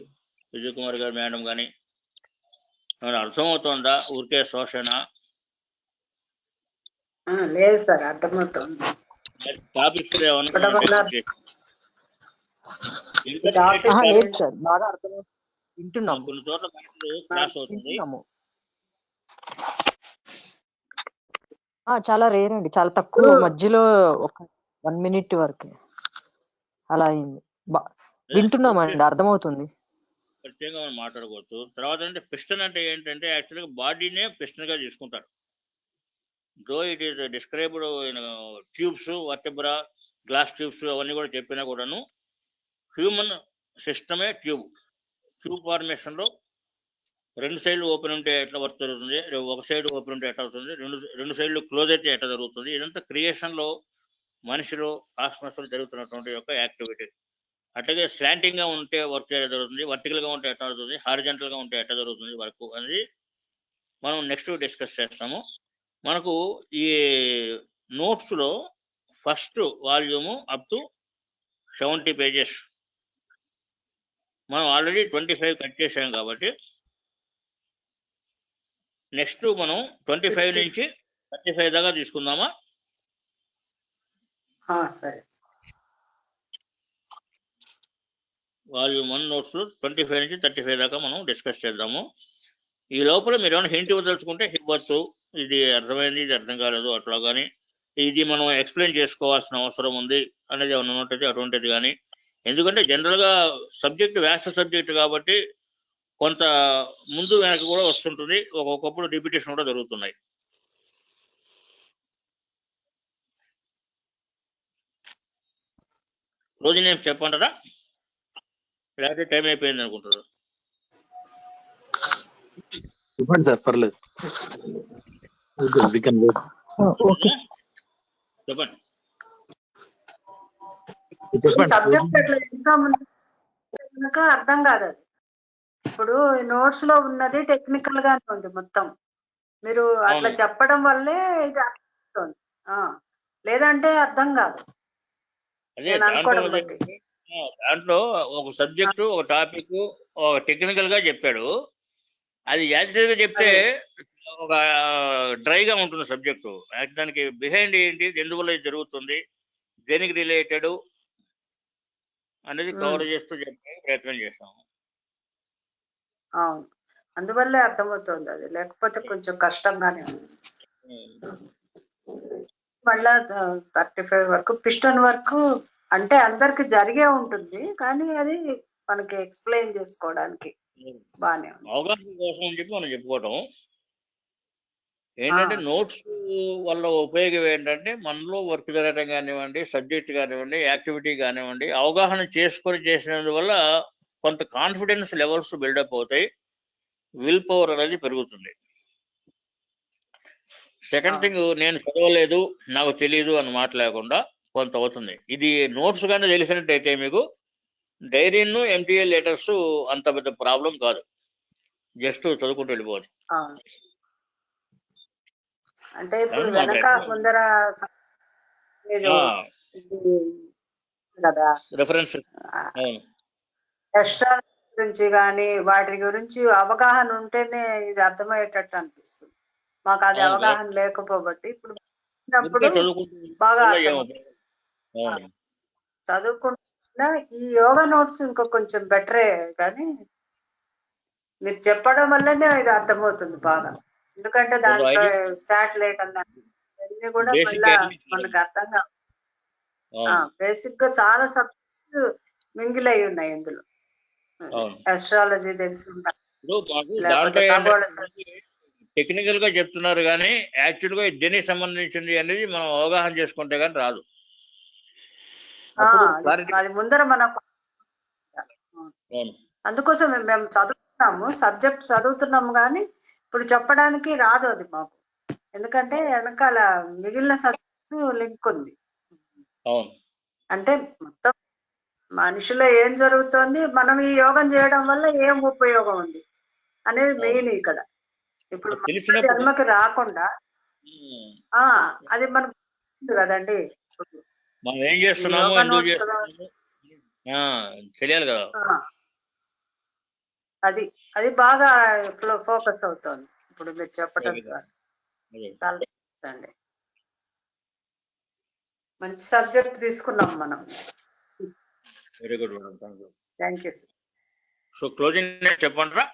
విజయ్ కుమార్ గారు, మేడం కానీ ఏమైనా అర్థమవుతుందా? ఊరికే శోషణ? లేదు సార్, అర్థమవుతుంది. టాపిక్స్ కొన్ని చోట్ల క్లాస్ అవుతుంది. చాలా రేర్ అండి, చాలా తక్కువ. మధ్యలో ఒక 1 minute వరకు అలా అయింది. వింటున్నామండి, అర్థమవుతుంది. ప్రత్యేకంగా మనం మాట్లాడుకోవచ్చు. తర్వాత అంటే పిస్టన్ అంటే ఏంటంటే యాక్చువల్గా బాడీనే పిస్టన్ గా తీసుకుంటారు. Though it is described tubes, వర్టెబ్రా, glass tubes అవన్నీ కూడా చెప్పినా కూడాను హ్యూమన్ సిస్టమే ట్యూబ్ ఫార్మేషన్ లో 2 సైడ్లు ఓపెన్ ఉంటే ఎట్లా వర్క్ జరుగుతుంది, ఒక సైడ్ ఓపెన్ ఉంటే ఎట్లా అవుతుంది, రెండు సైడ్లు క్లోజ్ అయితే ఎట్లా జరుగుతుంది, ఇదంతా క్రియేషన్ లో మనిషిలో కాస్మస్ లో జరుగుతున్నటువంటి యొక్క యాక్టివిటీ. అట్లాగే స్లాంటింగ్ గా ఉంటే వర్క్ జరుగుతుంది, వర్టికల్ గా ఉంటే ఎట్లా జరుగుతుంది, హారిజెంటల్ గా ఉంటే ఎట్లా జరుగుతుంది వర్క్ అనేది మనం నెక్స్ట్ డిస్కస్ చేస్తాము. మనకు ఈ నోట్స్ లో first volume up to 70 pages. మనం ఆల్రెడీ 25 కట్ చేసాం కాబట్టి నెక్స్ట్ మనం 25 నుంచి 35 దాకా తీసుకుందామా? సరే. వాల్యూమ్ 1 నోట్స్ 25 నుంచి 35 దాకా మనం డిస్కస్ చేద్దాము. ఈ లోపల మీరు ఏమైనా హింట్ ఇవ్వదలుచుకుంటే ఇవ్వచ్చు. ఇది అర్థమైంది, ఇది అర్థం కాలేదు అట్లా, కానీ ఇది మనం ఎక్స్ప్లెయిన్ చేసుకోవాల్సిన అవసరం ఉంది అనేది ఏమైనా ఉన్నట్టయితే అటువంటిది కానీ. ఎందుకంటే జనరల్గా సబ్జెక్ట్ వ్యాస్ట్ సబ్జెక్ట్ కాబట్టి కొంత ముందు వెనక కూడా వస్తుంటుంది, ఒక్కొక్కప్పుడు రిపిటేషన్ కూడా జరుగుతున్నాయి. రోజు నేను చెప్పంటారా లేకపోతే టైం అయిపోయింది అనుకుంటారు? చెప్పండి సార్, పర్లేదు. చెప్పండి. సబ్జెక్ట్ అట్లా ఇంకా కనుక అర్థం కాదు. అది ఇప్పుడు నోట్స్ లో ఉన్నది టెక్నికల్ గానే ఉంది మొత్తం. మీరు అట్లా చెప్పడం వల్లే ఇది అర్థమవుతుంది. లేదంటే అర్థం కాదు. నేను అనుకోవడం బట్టి దాంట్లో ఒక సబ్జెక్టు, ఒక టాపిక్, ఒక టెక్నికల్ గా చెప్పాడు. అది యాజిటేటివ్ గా చెప్తే ఒక డ్రైగా ఉంటుంది సబ్జెక్టు. దానికి బిహైండ్ ఏంటి, ఎందువల్ల ఇది జరుగుతుంది, దేనికి రిలేటెడ్ అనేది కవర్ చేస్తూ చెప్పే ప్రయత్నం చేస్తాము. అవును, అందువల్లే అర్థమవుతుంది. అది లేకపోతే కొంచెం కష్టంగానే ఉంది. మళ్ళా 35 వరకు పిస్టన్ వరకు అంటే అందరికి జరిగే ఉంటుంది, కానీ అది మనకి ఎక్స్ప్లెయిన్ చేసుకోవడానికి బానే ఉంది. అవగాహన కోసం అని చెప్పి మనం చెప్పుకోవటం ఏంటంటే, నోట్స్ వల్ల ఉపయోగం ఏంటంటే మనలో వర్క్ జరగడం కానివ్వండి, సబ్జెక్ట్ కానివ్వండి, యాక్టివిటీ కానివ్వండి, అవగాహన చేసుకొని చేసినందువల్ల కొంత కాన్ఫిడెన్స్ లెవెల్స్ బిల్డప్ అవుతాయి, విల్ పవర్ అనేది పెరుగుతుంది. సెకండ్ థింగ్, నేను చదవలేదు నాకు తెలియదు అని మాట లేకుండా కొంత అవుతుంది. ఇది నోట్స్ కానీ తెలిసినట్టయితే మీకు డైరీను, ఎంటీఎల్ లెటర్స్ అంత పెద్ద ప్రాబ్లం కాదు, జస్ట్ చదువుకుంటూ వెళ్ళిపోవచ్చు. అంటే ఇప్పుడు వెనక ముందర కదా రెఫరెన్స్ ఎక్స్ట్రా గురించి కానీ వాటి గురించి అవగాహన ఉంటేనే ఇది అర్థమయ్యేటట్టు అనిపిస్తుంది. మాకు అది అవగాహన లేకపోబట్టి ఇప్పుడు బాగా చదువుకుంటున్నా. ఈ యోగా నోట్స్ ఇంకో కొంచెం బెటరే, కానీ మీరు చెప్పడం వల్లనే ఇది అర్థమవుతుంది బాగా. ఎందుకంటే దాంట్లో శాటిలైట్ అన్నీ కూడా మళ్ళా మనకు అర్థం కాదు. బేసిక్ గా చాలా సబ్జెక్ట్ మింగిల్ అయి ఉన్నాయి ఇందులో. అస్ట్రాలజీ తెలిసి ఉండాలి, టెక్నికల్ గా చెప్తున్నారు కానీ యాక్చువల్ గా దేనికి సంబంధించింది అనేది మనం అవగాహన చేసుకుంటే కానీ రాదు. అది ముందర మనం అందుకోసం మేము చదువుతున్నాము, సబ్జెక్ట్ చదువుతున్నాము, కానీ ఇప్పుడు చెప్పడానికి రాదు అది మాకు. ఎందుకంటే వెనకాల మిగిలిన సబ్జెక్ట్స్ లింక్ ఉంది. అంటే మొత్తం మనిషిలో ఏం జరుగుతోంది, మనం ఈ యోగం చేయడం వల్ల ఏం ఉపయోగం ఉంది అనేది మెయిన్ ఇక్కడ. ఇప్పుడు జన్మకి రాకుండా అది మనకు కదండి, మనం ఏం చేస్తున్నాము ఎందుకు చేస్తున్నాము తెలియాలి కదా. అది అది బాగా ఫోకస్ అవుతుంది ఇప్పుడు మీరు చెప్పడం ద్వారా. అండి, మంచి సబ్జెక్ట్ తీసుకున్నాం మనం. Very good madam, thank you. So closing చెప్పండి రా.